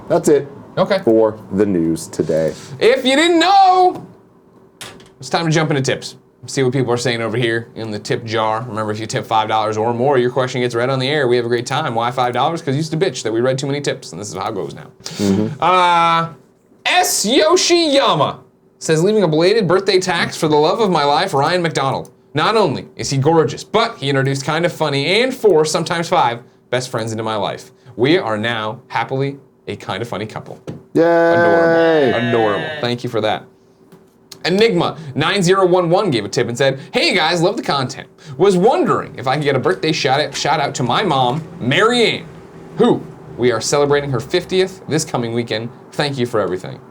That's it. Okay. For the news today. If you didn't know, it's time to jump into tips. See what people are saying over here in the tip jar. Remember, if you tip $5 or more, your question gets read on the air. We have a great time. Why $5? Because you used to bitch that we read too many tips, and this is how it goes now. S. Yoshiyama says, leaving a belated birthday tax for the love of my life, Ryan McDonald. Not only is he gorgeous, but he introduced Kind of Funny and 4, sometimes 5, best friends into my life. We are now happily a Kind of Funny couple. Yay! Adorable. Thank you for that. Enigma9011 gave a tip and said, hey guys, love the content. Was wondering if I could get a birthday shout out to my mom, Marianne, who we are celebrating her 50th this coming weekend. Thank you for everything.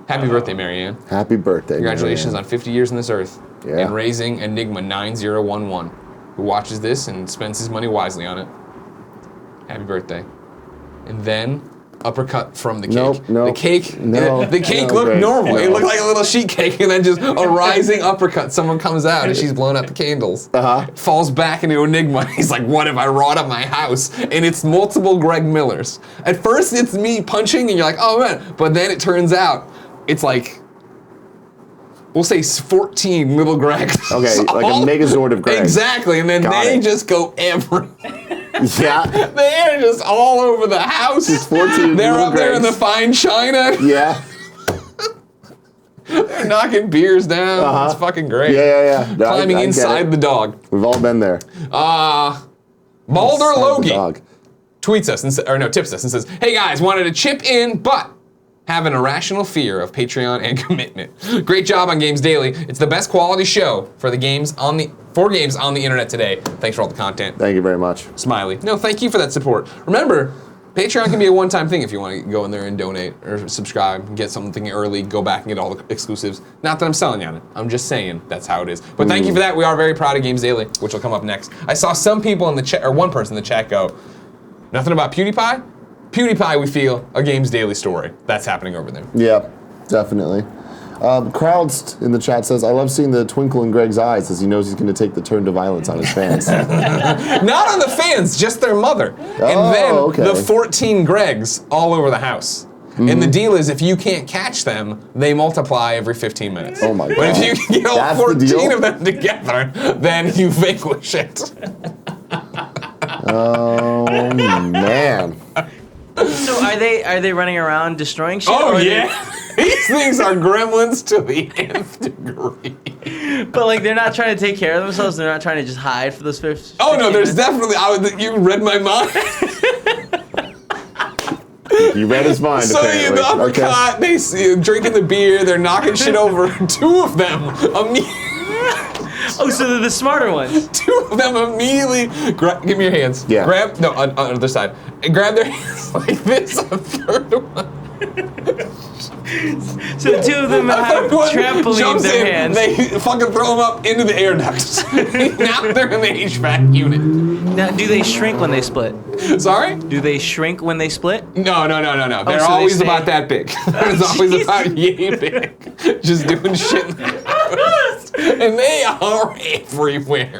Happy birthday, Marianne. Happy birthday, Congratulations Marianne. on 50 years on this earth. Yeah. And raising Enigma9011, who watches this and spends his money wisely on it. Happy birthday. And then uppercut from the cake. Nope. The cake No, looked Greg, normal. It no. looked like a little sheet cake, and then just a rising uppercut. Someone comes out and she's blowing out the candles. Falls back into Enigma. He's like, "What have I wrought up my house?" And it's multiple Greg Millers. At first, it's me punching, and you're like, "Oh man!" But then it turns out it's like, we'll say 14 little Gregs. Okay, like a Megazord of Greg. Exactly, and then they just go everywhere. Yeah. They're just all over the house. It's 14 They're little up there in the Gregs. fine china. Yeah. They're knocking beers down. It's fucking great. Yeah. No, Climbing I get inside it. the dog. We've all been there. Balder Inside the Logie dog. tweets us tips us and says, "Hey guys, wanted to chip in, but have an irrational fear of Patreon and commitment. Great job on Games Daily. It's the best quality show for games on the internet today. Thanks for all the content. Thank you very much. Smiley. No, thank you for that support. Remember, Patreon can be a one-time thing if you want to go in there and donate or subscribe and get something early, go back and get all the exclusives. Not that I'm selling you on it. I'm just saying that's how it is. But thank you for that. We are very proud of Games Daily, which will come up next. I saw some people in the chat, or one person in the chat go, nothing about PewDiePie? PewDiePie, we feel, a Games Daily story. That's happening over there. Yeah, definitely. Crowds in the chat says, I love seeing the twinkle in Greg's eyes as he knows he's going to take the turn to violence on his fans. Not on the fans, just their mother. And then the 14 Gregs all over the house. And the deal is, if you can't catch them, they multiply every 15 minutes. Oh my God. But if you can get all That's the 14 deal? of them together, then you vanquish it. Oh, man. So are they running around destroying shit? Oh or are yeah, these things are gremlins to the nth degree. But like they're not trying to take care of themselves. They're not trying to just hide for those 15 Oh no, there's minutes? definitely. You read my mind. You read his mind, So you the uppercut, they see drinking the beer, they're knocking shit over. Two of them Oh, so they're the smarter ones. Two of them immediately give me your hands. Yeah. Grab on the other side. And grab their hands like this. A third one. So the two of them have trampoline in their hands. They fucking throw them up into the air ducts. Now they're in the HVAC unit. Now, do they shrink when they split? Sorry? Do they shrink when they split? No. They're so always they about that big. It's always about yay big. Just doing shit in the house. And they are everywhere.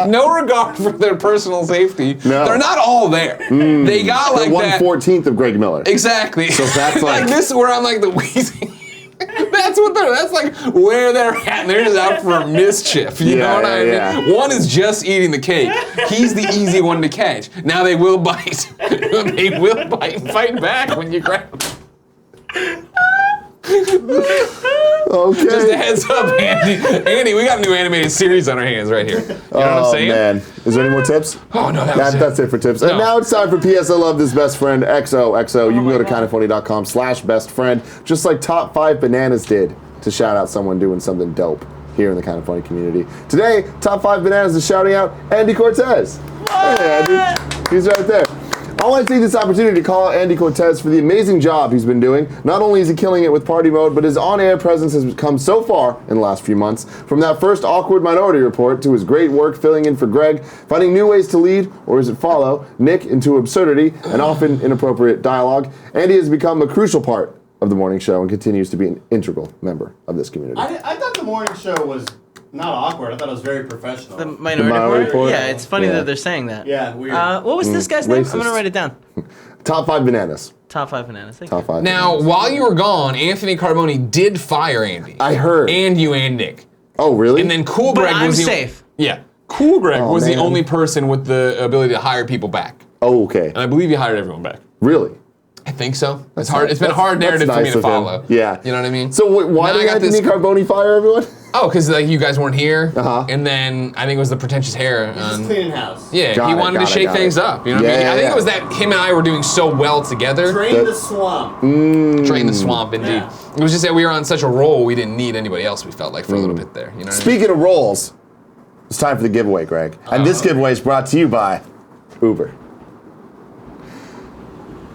No regard for their personal safety. No. They're not all there. They got like that. 1/14 of Greg Miller. Exactly. So that's like this is where I'm like the wheezing. That's like where they're at. And they're just out for mischief. You know what I mean? Yeah. One is just eating the cake. He's the easy one to catch. Now they will bite. They will bite and fight back when you grab them. Okay. Just a heads up, Andy. Andy, we got a new animated series on our hands right here. You know what I'm saying? Man. Is there any more tips? Oh, no, That's it for tips. No. And now it's time for PS I Love This Best Friend XOXO. You can go to kindafunny.com/bestfriend, just like Top 5 Bananas did, to shout out someone doing something dope here in the Kinda Funny community. Today, Top 5 Bananas is shouting out Andy Cortez. Hey, Andy. He's right there. I want to take this opportunity to call out Andy Cortez for the amazing job he's been doing. Not only is he killing it with party mode, but his on-air presence has come so far in the last few months. From that first awkward Minority Report to his great work filling in for Greg, finding new ways to lead, or is it follow, Nick into absurdity and often inappropriate dialogue, Andy has become a crucial part of the morning show and continues to be an integral member of this community. I thought the morning show was not awkward. I thought it was very professional. The Minority Report? Yeah, it's funny Yeah. that they're saying that. Yeah, weird. What was this guy's name? I'm going to racist. write it down. Top 5 Bananas. Top 5 Bananas. Thank Top you. 5. Now, while you were gone, Anthony Carboni did fire Andy. I heard. And you and Nick. Oh, really? And then Cool But Greg I'm was the safe. Yeah. Cool Greg was man. the only person with the ability to hire people back. Oh, okay. And I believe he hired everyone back. Really? I think so. It's hard. It's been a hard narrative That's for me nice to of him. follow. Yeah. You know what I mean? So why Now I did got Anthony this- Carboni fire everyone? Oh, because like you guys weren't here, Uh-huh. and then I think it was the pretentious hair. Just cleaning house. Yeah, Got he it, wanted to got it, shake got things it. up. You know what I mean? Yeah, I think yeah. it was that him and I were doing so well together. Drain the swamp. Drain the swamp, indeed. Yeah. It was just that we were on such a roll, we didn't need anybody else. We felt like for a little bit there. You know what Speaking of roles, it's time for the giveaway, Greg. And this giveaway is brought to you by Uber.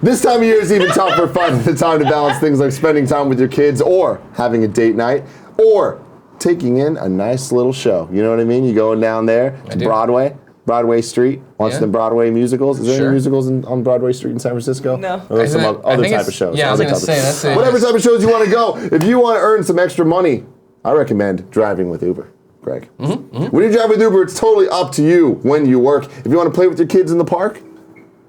This time of year is even tougher fun. The time to balance things like spending time with your kids or having a date night or taking in a nice little show. You know what I mean? You going down there to do. Broadway, Broadway Street. Watch the Broadway musicals. Is there any musicals on Broadway Street in San Francisco? No. Or there's some other type of shows. Yeah, I was going to say, that's it. Whatever type of shows you want to go. If you want to earn some extra money, I recommend driving with Uber, Greg. When you drive with Uber, it's totally up to you when you work. If you want to play with your kids in the park,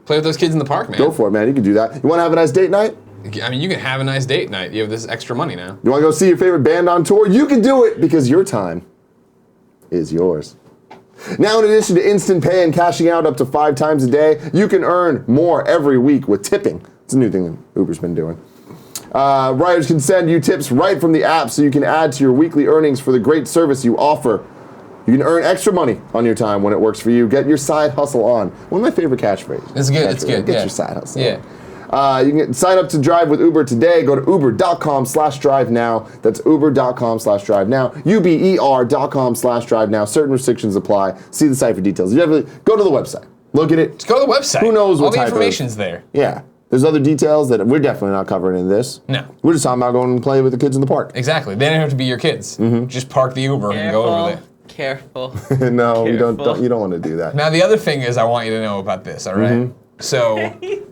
play with those kids in the park, man. Go for it, man. You can do that. You want to have a nice date night? I mean, you can have a nice date night. You have this extra money now. You want to go see your favorite band on tour? You can do it because your time is yours. Now, in addition to instant pay and cashing out up to 5 times a day, you can earn more every week with tipping. It's a new thing that Uber's been doing. Riders can send you tips right from the app so you can add to your weekly earnings for the great service you offer. You can earn extra money on your time when it works for you. Get your side hustle on. One of my favorite catchphrases. It's good. It's good. Get your side hustle on. You can sign up to drive with Uber today. Go to uber.com/drive now. That's uber.com/drive now. uber.com/drive now. Certain restrictions apply. See the site for details. You definitely go to the website. Look at it. Just go to the website. Who knows what all the type information's there. Yeah. There's other details that we're definitely not covering in this. No. We're just talking about going and play with the kids in the park. Exactly. They don't have to be your kids. Just park the Uber and go over there. Careful. No, you don't want to do that. Now, the other thing is I want you to know about this, all right? So, you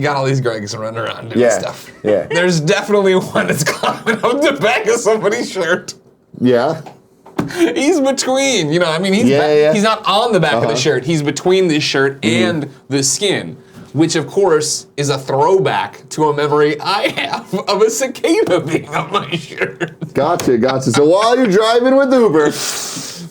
got all these Gregs running around doing stuff. Yeah. There's definitely one that's climbing up the back of somebody's shirt. Yeah. He's between, he's not on the back of the shirt. He's between the shirt and the skin, which of course is a throwback to a memory I have of a cicada being on my shirt. Gotcha. So while you're driving with Uber,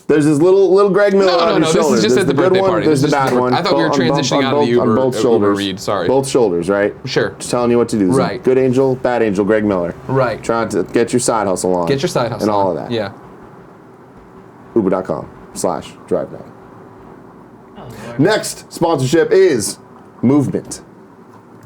there's this little Greg Miller on your shoulder. This is just at the birthday party. There's the bad one. I thought we were transitioning out of the Uber, on both shoulders. Uber read, sorry. Both shoulders, right? Sure. Just telling you what to do. Right. Good angel, bad angel, Greg Miller. Right. Trying to get your side hustle on. Get your side hustle and all on. of that. Yeah. Uber.com/drive now. Next sponsorship is Movement.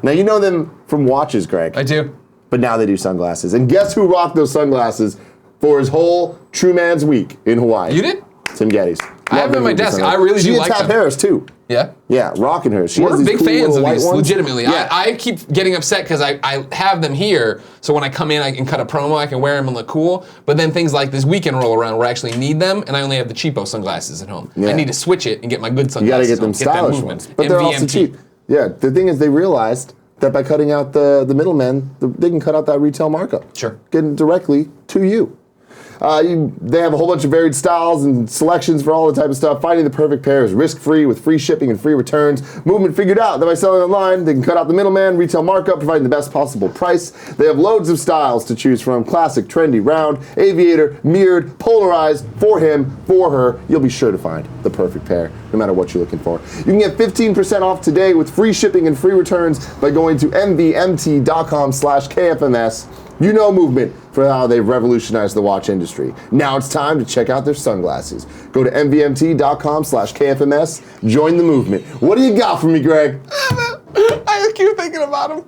Now you know them from watches, Greg. I do. But now they do sunglasses. And guess who rocked those sunglasses for his whole True Man's Week in Hawaii? You did? Tim Gettys. I have them on my desk. I really do like them. She gets Tap Harris too. Yeah? Yeah, rocking her. We're big fans of these, ones. legitimately. Yeah. I keep getting upset because I have them here, so when I come in, I can cut a promo, I can wear them and look cool, but then things like this weekend roll around where I actually need them, and I only have the cheapo sunglasses at home. Yeah. I need to switch it and get my good You sunglasses. gotta get them stylish ones. But they're also MVMT. cheap. Yeah, the thing is they realized that by cutting out the middlemen, they can cut out that retail markup. Sure. Getting directly to you. They have a whole bunch of varied styles and selections for all the type of stuff. Finding the perfect pair is risk-free with free shipping and free returns. Movement figured out that by selling online, they can cut out the middleman, retail markup, providing the best possible price. They have loads of styles to choose from. Classic, trendy, round, aviator, mirrored, polarized, for him, for her. You'll be sure to find the perfect pair, no matter what you're looking for. You can get 15% off today with free shipping and free returns by going to mvmt.com/KFMS. You know Movement for how they've revolutionized the watch industry. Now it's time to check out their sunglasses. Go to mvmt.com/KFMS. Join the movement. What do you got for me, Greg? I keep thinking about them.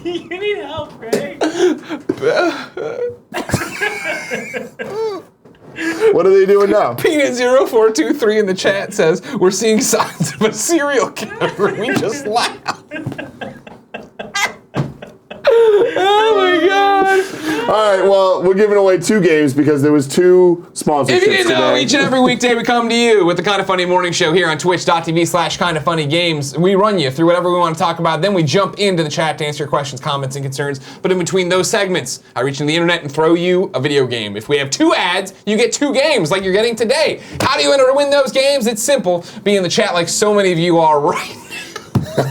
You need help, Greg. What are they doing now? Peanut0423 in the chat says, we're seeing signs of a serial killer. We just laughed. Oh my God. All right, well, we're giving away 2 games because there was 2 sponsorships If you didn't know, today. each and every weekday we come to you with the Kinda Funny Morning Show here on twitch.tv/KindaFunnyGames. We run you through whatever we want to talk about, then we jump into the chat to answer your questions, comments, and concerns. But in between those segments, I reach into the internet and throw you a video game. If we have 2 ads, you get 2 games like you're getting today. How do you enter to win those games? It's simple. Be in the chat like so many of you are right now. How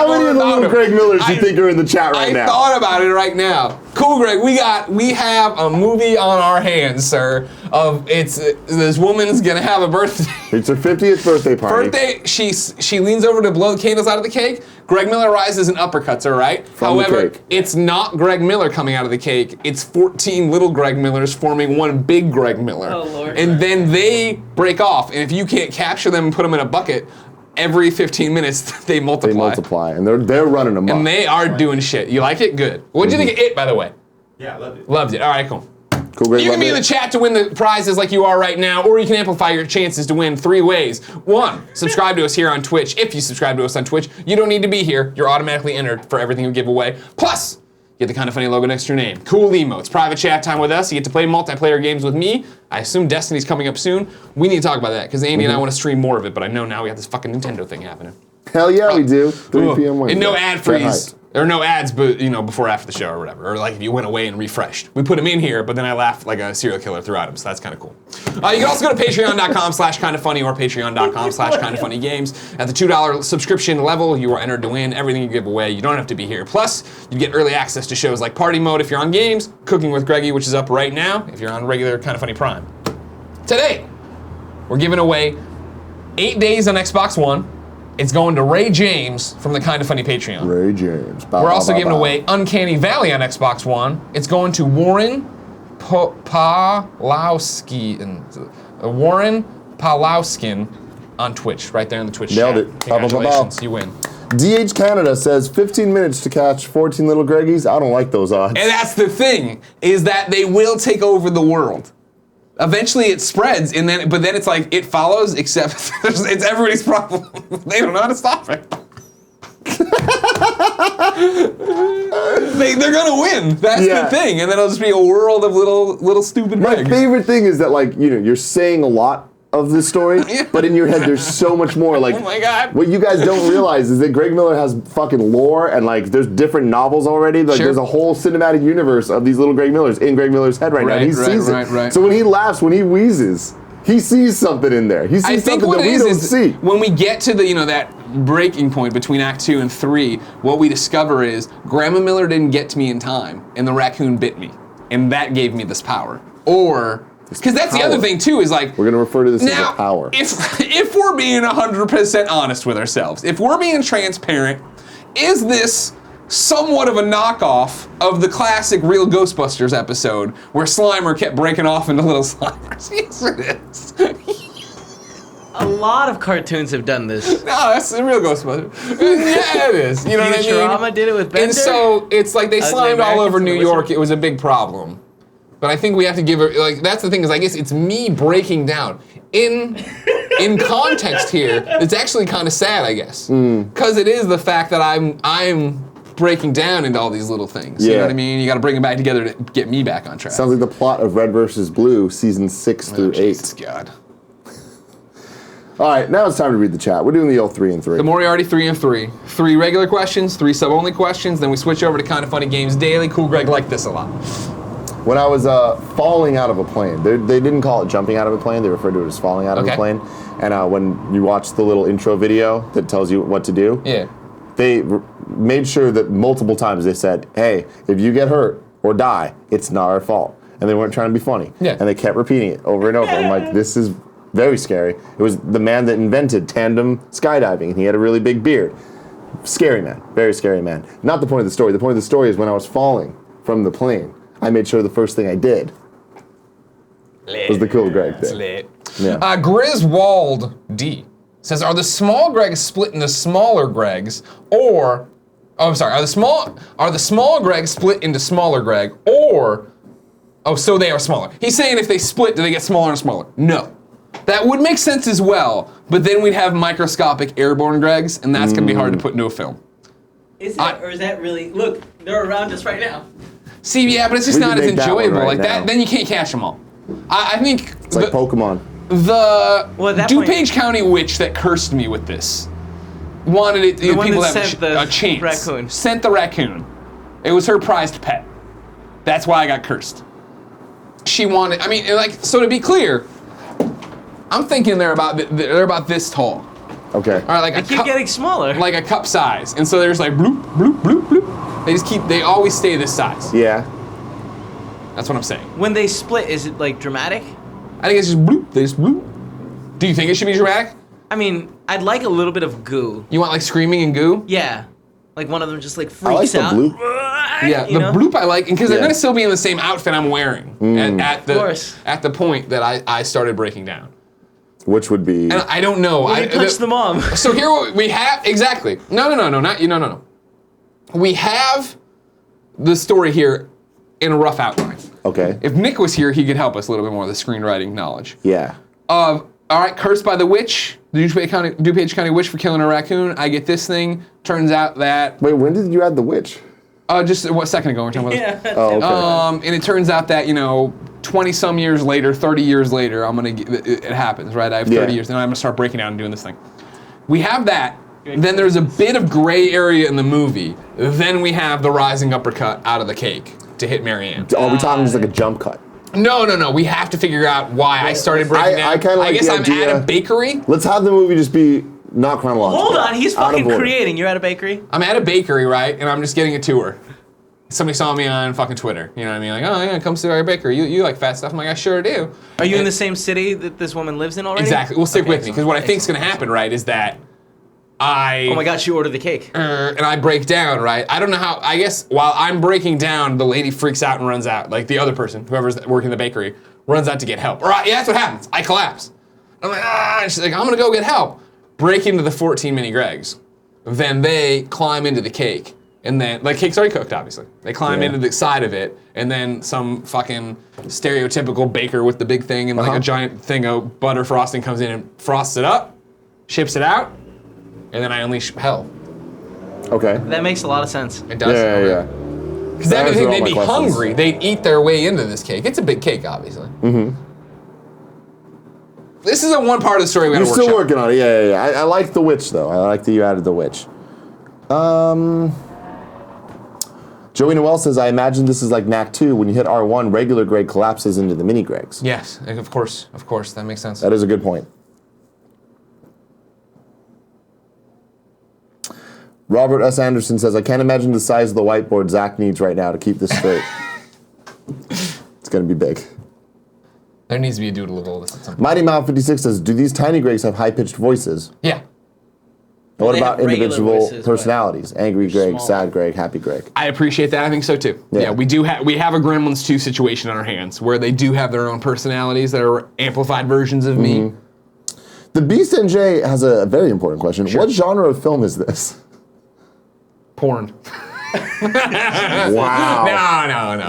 many of the little Greg Millers do you think are in the chat right now? I thought about it right now. Cool, Greg. We have a movie on our hands, sir. This woman's gonna have a birthday. It's her 50th birthday party. She leans over to blow the candles out of the cake. Greg Miller rises and uppercuts her, right? From the However, cake. it's not Greg Miller coming out of the cake. It's 14 little Greg Millers forming one big Greg Miller. Oh, Lord. And then they break off. And if you can't capture them and put them in a bucket, every 15 minutes they multiply. They multiply, and they're running amok. And they are doing shit. You like it? Good. What'd you think of it, by the way? Yeah, I loved it. Loved it. All right, cool. Cool, Greg. You can be in the chat to win the prizes like you are right now, or you can amplify your chances to win 3 ways. 1, subscribe to us here on Twitch. If you subscribe to us on Twitch, you don't need to be here. You're automatically entered for everything we give away. Plus, Get the Kind of Funny logo next to your name. Cool emotes. Private chat time with us. You get to play multiplayer games with me. I assume Destiny's coming up soon. We need to talk about that because Andy and I want to stream more of it, but I know now we have this fucking Nintendo thing happening. Hell yeah, we do. 3 p.m. Wednesday. And no ad freeze. Or no ads, but before after the show or whatever. Or like if you went away and refreshed. We put them in here, but then I laughed like a serial killer throughout them, so that's kind of cool. You can also go to patreon.com/kindoffunny or patreon.com/kindoffunnygames. At the $2 subscription level, you are entered to win everything you give away. You don't have to be here. Plus, you get early access to shows like Party Mode if you're on games, Cooking with Greggy, which is up right now if you're on regular Kind of Funny Prime. Today, we're giving away 8 days on Xbox One. It's going to Ray James from the Kind of Funny Patreon. Ray James. We're also giving away Uncanny Valley on Xbox One. It's going to Warren Palowskin on Twitch, right there in the Twitch chat. Nailed it. Congratulations, you win. DH Canada says 15 minutes to catch 14 little Greggies. I don't like those odds. And that's the thing, is that they will take over the world. Eventually it spreads, but then it's like, it follows, except it's everybody's problem. They don't know how to stop it. They're gonna win. That's the thing. And then it'll just be a world of little stupid My Gregs. favorite thing is that, like, you're saying a lot of the story, but in your head there's so much more. Like, oh my God. What you guys don't realize is that Greg Miller has fucking lore, and like there's different novels already. Like there's a whole cinematic universe of these little Greg Millers in Greg Miller's head right now. He sees it. So when he laughs, when he wheezes, he sees something in there. He sees something that we don't see. When we get to the that breaking point between Act 2 and 3, what we discover is Grandma Miller didn't get to me in time, and the raccoon bit me, and that gave me this power. Or because that's the other thing too, is like, we're gonna refer to this as a power. If we're being 100% honest with ourselves, if we're being transparent, is this somewhat of a knockoff of the classic Real Ghostbusters episode where Slimer kept breaking off into little Slimers? Yes, it is. A lot of cartoons have done this. No, that's the Real Ghostbusters. Yeah, it is. You know what I mean? Futurama did it with Bender. And so it's like they slimed all over New York. It was a big problem. But I think we have to give it, like, that's the thing, is I guess it's me breaking down. In context here, it's actually kind of sad, I guess. Because it is the fact that I'm breaking down into all these little things. You know what I mean? You got to bring them back together to get me back on track. Sounds like the plot of Red vs. Blue, season 6 through 8. Jesus God. All right, now it's time to read the chat. We're doing the old 3 and 3. The Moriarty 3 and 3. 3 regular questions, 3 sub-only questions, then we switch over to Kind of Funny Games Daily. Cool Greg liked this a lot. When I was falling out of a plane, they didn't call it jumping out of a plane, they referred to it as falling out of a plane. And when you watch the little intro video that tells you what to do, they made sure that multiple times they said, hey, if you get hurt or die, it's not our fault. And they weren't trying to be funny. And they kept repeating it over and over. I'm like, this is very scary. It was the man that invented tandem skydiving, and he had a really big beard. Scary man, very scary man. Not the point of the story. The point of the story is when I was falling from the plane, I made sure the first thing I did was the Cool Greg thing. Yeah. Griswold D says, are the small Gregs split into smaller Gregs, or are the small Gregs split into smaller Greg, or so they are smaller. He's saying if they split, do they get smaller and smaller? No. That would make sense as well, but then we'd have microscopic airborne Gregs, and that's gonna be hard to put into a film. Is it, or is that really? Look, they're around us right now. See, yeah, but it's just not as enjoyable. Like that, then you can't catch them all. I think it's like Pokemon. The DuPage County witch that cursed me with this wanted it. The one people that have sent a chance. Raccoon. Sent the raccoon. It was her prized pet. That's why I got cursed. She wanted. I mean, like, so to be clear, I'm thinking they're about this tall. Okay. All right, like they keep getting smaller. Like a cup size, and so there's like bloop, bloop, bloop, bloop. They always stay this size. Yeah. That's what I'm saying. When they split, is it like dramatic? I think it's just bloop, they just bloop. Do you think it should be dramatic? I mean, I'd like a little bit of goo. You want like screaming and goo? Yeah. Like one of them just like freaks out. I like the bloop. Yeah, the bloop I like, because they're gonna still be in the same outfit I'm wearing at the point that I started breaking down. Which would be? And I don't know. You punch the mom. So here we have exactly. No, not you. No. We have the story here in a rough outline. Okay. If Nick was here, he could help us a little bit more with the screenwriting knowledge. Yeah. All right, cursed by the witch, the DuPage County witch for killing a raccoon. I get this thing. Turns out that. Wait, when did you add the witch? Just what second ago we're talking about. Yeah. Oh, okay. And it turns out that 20 some years later, 30 years later, it happens, right? I have 30 years, and I'm gonna start breaking out and doing this thing. We have that. Then there's a bit of gray area in the movie. Then we have the rising uppercut out of the cake to hit Marianne. Are we talking just like a jump cut? No. We have to figure out why I started breaking down. I kind of like guess the I'm idea. at a bakery. Let's have the movie just be not chronological. Hold on, he's Out of fucking order. creating. You're at a bakery? I'm at a bakery, right? And I'm just getting a tour. Somebody saw me on fucking Twitter. You know what I mean? Like, oh yeah, come to our bakery. You like fat stuff? I'm like, I sure do. Are you in the same city that this woman lives in already? Exactly. Well, stick with me, because what I think is going to happen, right, is that Oh my god, she ordered the cake. and I break down, right? I don't know how. I guess while I'm breaking down, the lady freaks out and runs out. Like the other person, whoever's working the bakery, runs out to get help. Or yeah, that's what happens. I collapse. I'm like, and she's like, I'm gonna go get help. Break into the 14 mini Gregs. Then they climb into the cake. And then, like, cake's already cooked, obviously. They climb into the side of it, and then some fucking stereotypical baker with the big thing and like a giant thing of butter frosting comes in and frosts it up, ships it out, and then I unleash hell. Okay. That makes a lot of sense. It does. Yeah. Because then Answered all they'd my be questions. hungry. They'd eat their way into this cake. It's a big cake, obviously. Mm-hmm. This is one part of the story we You're gotta still workshop. working on it. Yeah. I like the witch though. I like that you added the witch. Joey Noel says, I imagine this is like Knack 2. When you hit R1, regular Greg collapses into the mini Gregs. Yes, of course. That makes sense. That is a good point. Robert S. Anderson says, I can't imagine the size of the whiteboard Zach needs right now to keep this straight. It's going to be big. There needs to be a doodle of all this at some point. Mighty Mouth 56 says, do these tiny Gregs have high-pitched voices? Yeah. And what They about have regular individual voices, but personalities? Angry Greg, small. sad Greg, happy Greg. I appreciate that. I think so too. Yeah. Yeah, we have a Gremlins 2 situation on our hands where they do have their own personalities that are amplified versions of me. The Beast NJ has a very important question. What genre of film is this? Porn. Wow. No.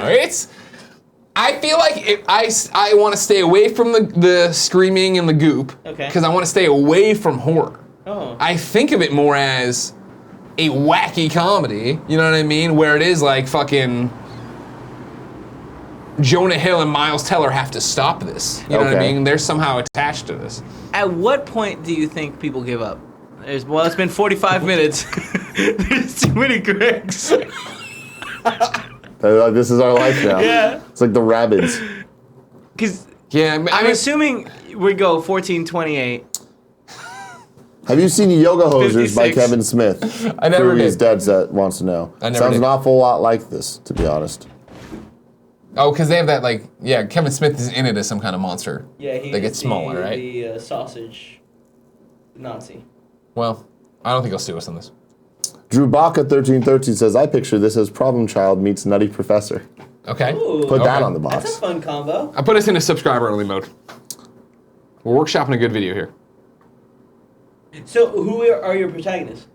I feel like I want to stay away from the screaming and the goop. Okay. Because I want to stay away from horror. Oh. I think of it more as a wacky comedy, you know what I mean? Where it is like fucking Jonah Hill and Miles Teller have to stop this. You know what I Okay. mean? They're somehow attached to this. At what point do you think people give up? It's been 45 minutes. There's too many Gregs. This is our life now. Yeah. It's like the rabbits. Because Yeah, I'm assuming we go 1428. Have you seen Yoga Hosers by 56. Kevin Smith? I never Previous did. Dead Set wants to know. I never Sounds did. an awful lot like this, to be honest. Oh, because they have that Kevin Smith is in it as some kind of monster. Yeah, he That gets smaller, right? The sausage Nazi. Well, I don't think he'll sue us on this. Drew Baca 1313 says, I picture this as Problem Child meets Nutty Professor. Okay. Put that Okay. on the That's box. a fun combo. I put us in a subscriber only mode. We're workshopping a good video here. So who are your protagonists?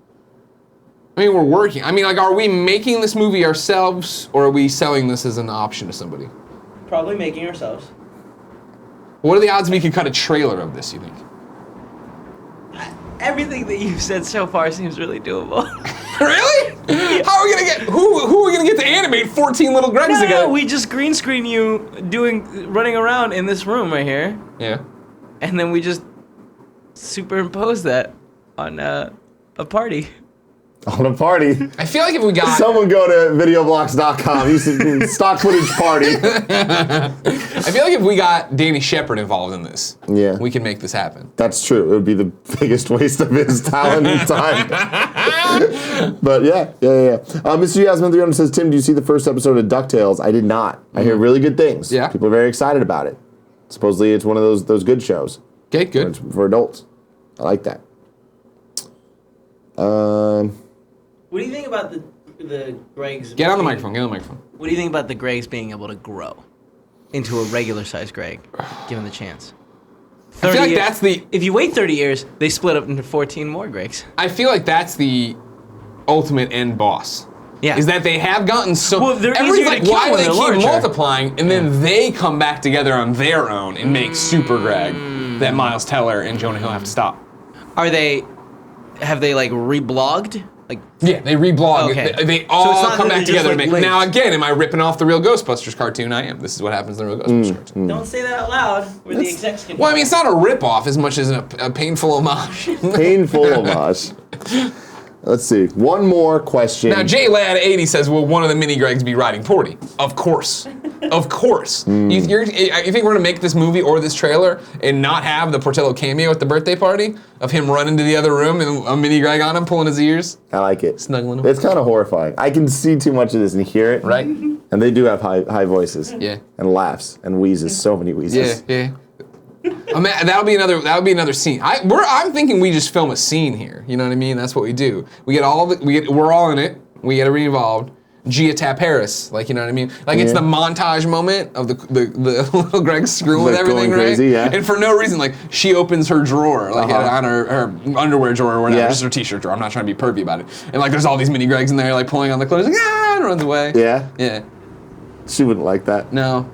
I mean, we're working. I mean, like, are we making this movie ourselves, or are we selling this as an option to somebody? Probably making ourselves. What are the odds we could cut a trailer of this, you think? Everything that you've said so far seems really doable. Really? How are we gonna get who are we gonna get to animate 14 little Gregs together? No, we just green screen you running around in this room right here, Yeah. and then we just superimpose that on a party. On a party. I feel like if we got Someone go to videoblocks.com. You see stock footage party. I feel like if we got Danny Shepard involved in this, Yeah. we can make this happen. That's true. It would be the biggest waste of his talent and time. But yeah. Mr. Yasmin 300 says, Tim, do you see the first episode of DuckTales? I did not. I hear really good things. Yeah. People are very excited about it. Supposedly it's one of those good shows. Okay, good. For adults. I like that. What do you think about the Gregs? Get on the microphone. What do you think about the Gregs being able to grow into a regular sized Greg, given the chance? I feel like 30 that's the If you wait 30 years, they split up into 14 more Gregs. I feel like that's the ultimate end boss. Yeah. Is that they have gotten so Well, they're everybody's easier to like, kill why do when they they're keep larger? multiplying? And then they come back together on their own and make Super Greg that Miles Teller and Jonah Hill have to stop. Have they like reblogged? Like, Yeah, they reblog. Okay. They So all it's not come that back they're just, together to like, make. linked. Now again, am I ripping off the real Ghostbusters cartoon? I am. This is what happens in the real Ghostbusters cartoon. don't say that out loud, where the execs can. Well, I mean, it's not a rip-off as much as a painful homage. Painful homage. Let's see. One more question. Now, JLad80 says, will one of the mini Gregs be riding Porty? Of course. Of course. You think we're going to make this movie or this trailer and not have the Portillo cameo at the birthday party of him running to the other room and a mini Greg on him, pulling his ears? I like it. Snuggling him. It's kind of horrifying. I can see too much of this and hear it. Right? And they do have high voices. Yeah. And laughs and wheezes. So many wheezes. Yeah. That'll be another scene. I'm thinking we just film a scene here. You know what I mean? That's what we do. We get we're all in it. We get re-involved. Gia tap Harris, like, you know what I mean? Like, it's the montage moment of the little Greg screwing with everything, going crazy, right? yeah. And for no reason, like, she opens her drawer, like on her underwear drawer or whatever, Yeah. just her t-shirt drawer. I'm not trying to be pervy about it. And like, there's all these mini Gregs in there, like pulling on the clothes, like, and runs away. Yeah? Yeah. She wouldn't like that. No.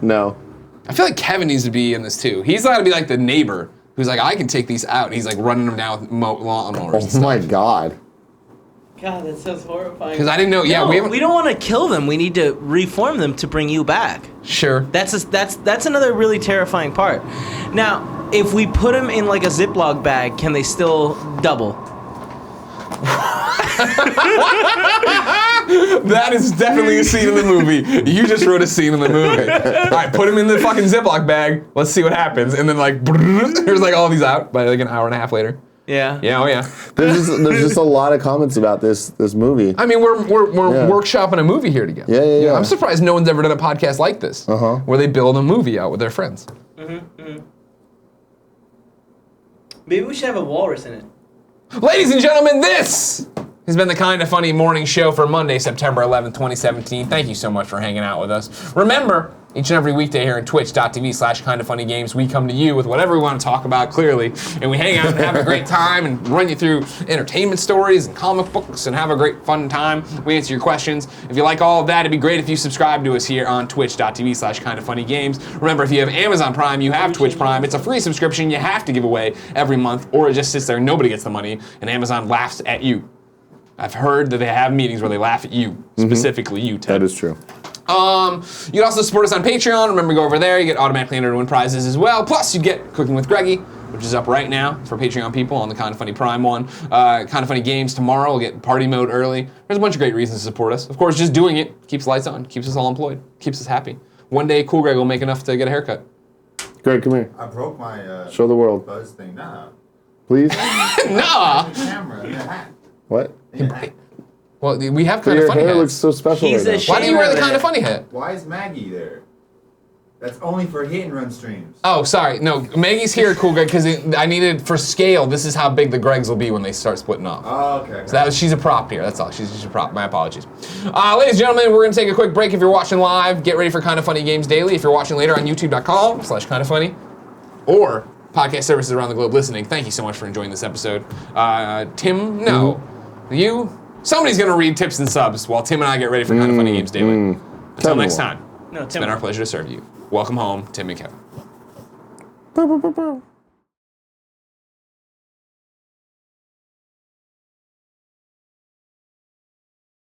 I feel like Kevin needs to be in this too. He's got to be like the neighbor who's like, I can take these out. And he's like running them down with lawnmowers. Oh my God. God, that sounds horrifying. Because I didn't know. Yeah, No, we don't want to kill them. We need to reform them to bring you back. Sure. That's another really terrifying part. Now, if we put them in like a Ziploc bag, can they still double? That is definitely a scene in the movie. You just wrote a scene in the movie. All right, put him in the fucking Ziploc bag. Let's see what happens. And then like, there's like all these out by like an hour and a half later. Yeah. Yeah, oh yeah. There's just a lot of comments about this movie. I mean, we're workshopping a movie here together. Yeah. I'm surprised no one's ever done a podcast like this, where they build a movie out with their friends. Maybe we should have a walrus in it. Ladies and gentlemen, this has been the Kinda Funny Morning Show for Monday, September 11th, 2017. Thank you so much for hanging out with us. Remember, each and every weekday here at twitch.tv/kindafunnygames, we come to you with whatever we want to talk about, clearly, and we hang out and have a great time and run you through entertainment stories and comic books and have a great fun time. We answer your questions. If you like all of that, it'd be great if you subscribe to us here on twitch.tv/kindafunnygames. Remember, if you have Amazon Prime, you have Twitch Prime. It's a free subscription you have to give away every month, or it just sits there and nobody gets the money, and Amazon laughs at you. I've heard that they have meetings where they laugh at you, specifically you, Ted. That is true. You can also support us on Patreon. Remember, go over there. You get automatically entered to win prizes as well. Plus, you get Cooking with Greggy, which is up right now for Patreon people on the Kinda Funny Prime one. Kinda Funny Games tomorrow. We'll get party mode early. There's a bunch of great reasons to support us. Of course, just doing it keeps lights on, keeps us all employed, keeps us happy. One day, Cool Greg will make enough to get a haircut. Greg, come here. I broke my Show the world. buzz thing. Nah. Please. Nah. The camera and the hat. What? And the hat. Well, we have Kinda Your Funny hair hats. looks so special He's right a now. Why do you wear the Shame of Kinda it. Funny hat? Why is Maggie there? That's only for hit and run streams. Oh, sorry. No, Maggie's here, Cool Greg, because I needed, for scale, this is how big the Gregs will be when they start splitting off. Oh, okay. So she's a prop here. That's all. She's just a prop. My apologies. Ladies and gentlemen, we're going to take a quick break. If you're watching live, get ready for Kinda Funny Games Daily. If you're watching later on youtube.com/kindafunny or podcast services around the globe listening, thank you so much for enjoying this episode. Tim, no. You? Somebody's going to read tips and subs while Tim and I get ready for Kinda Funny Games Daily. Until Tell me next more. time, No, it's been our pleasure to serve you. Welcome home, Tim and Kevin.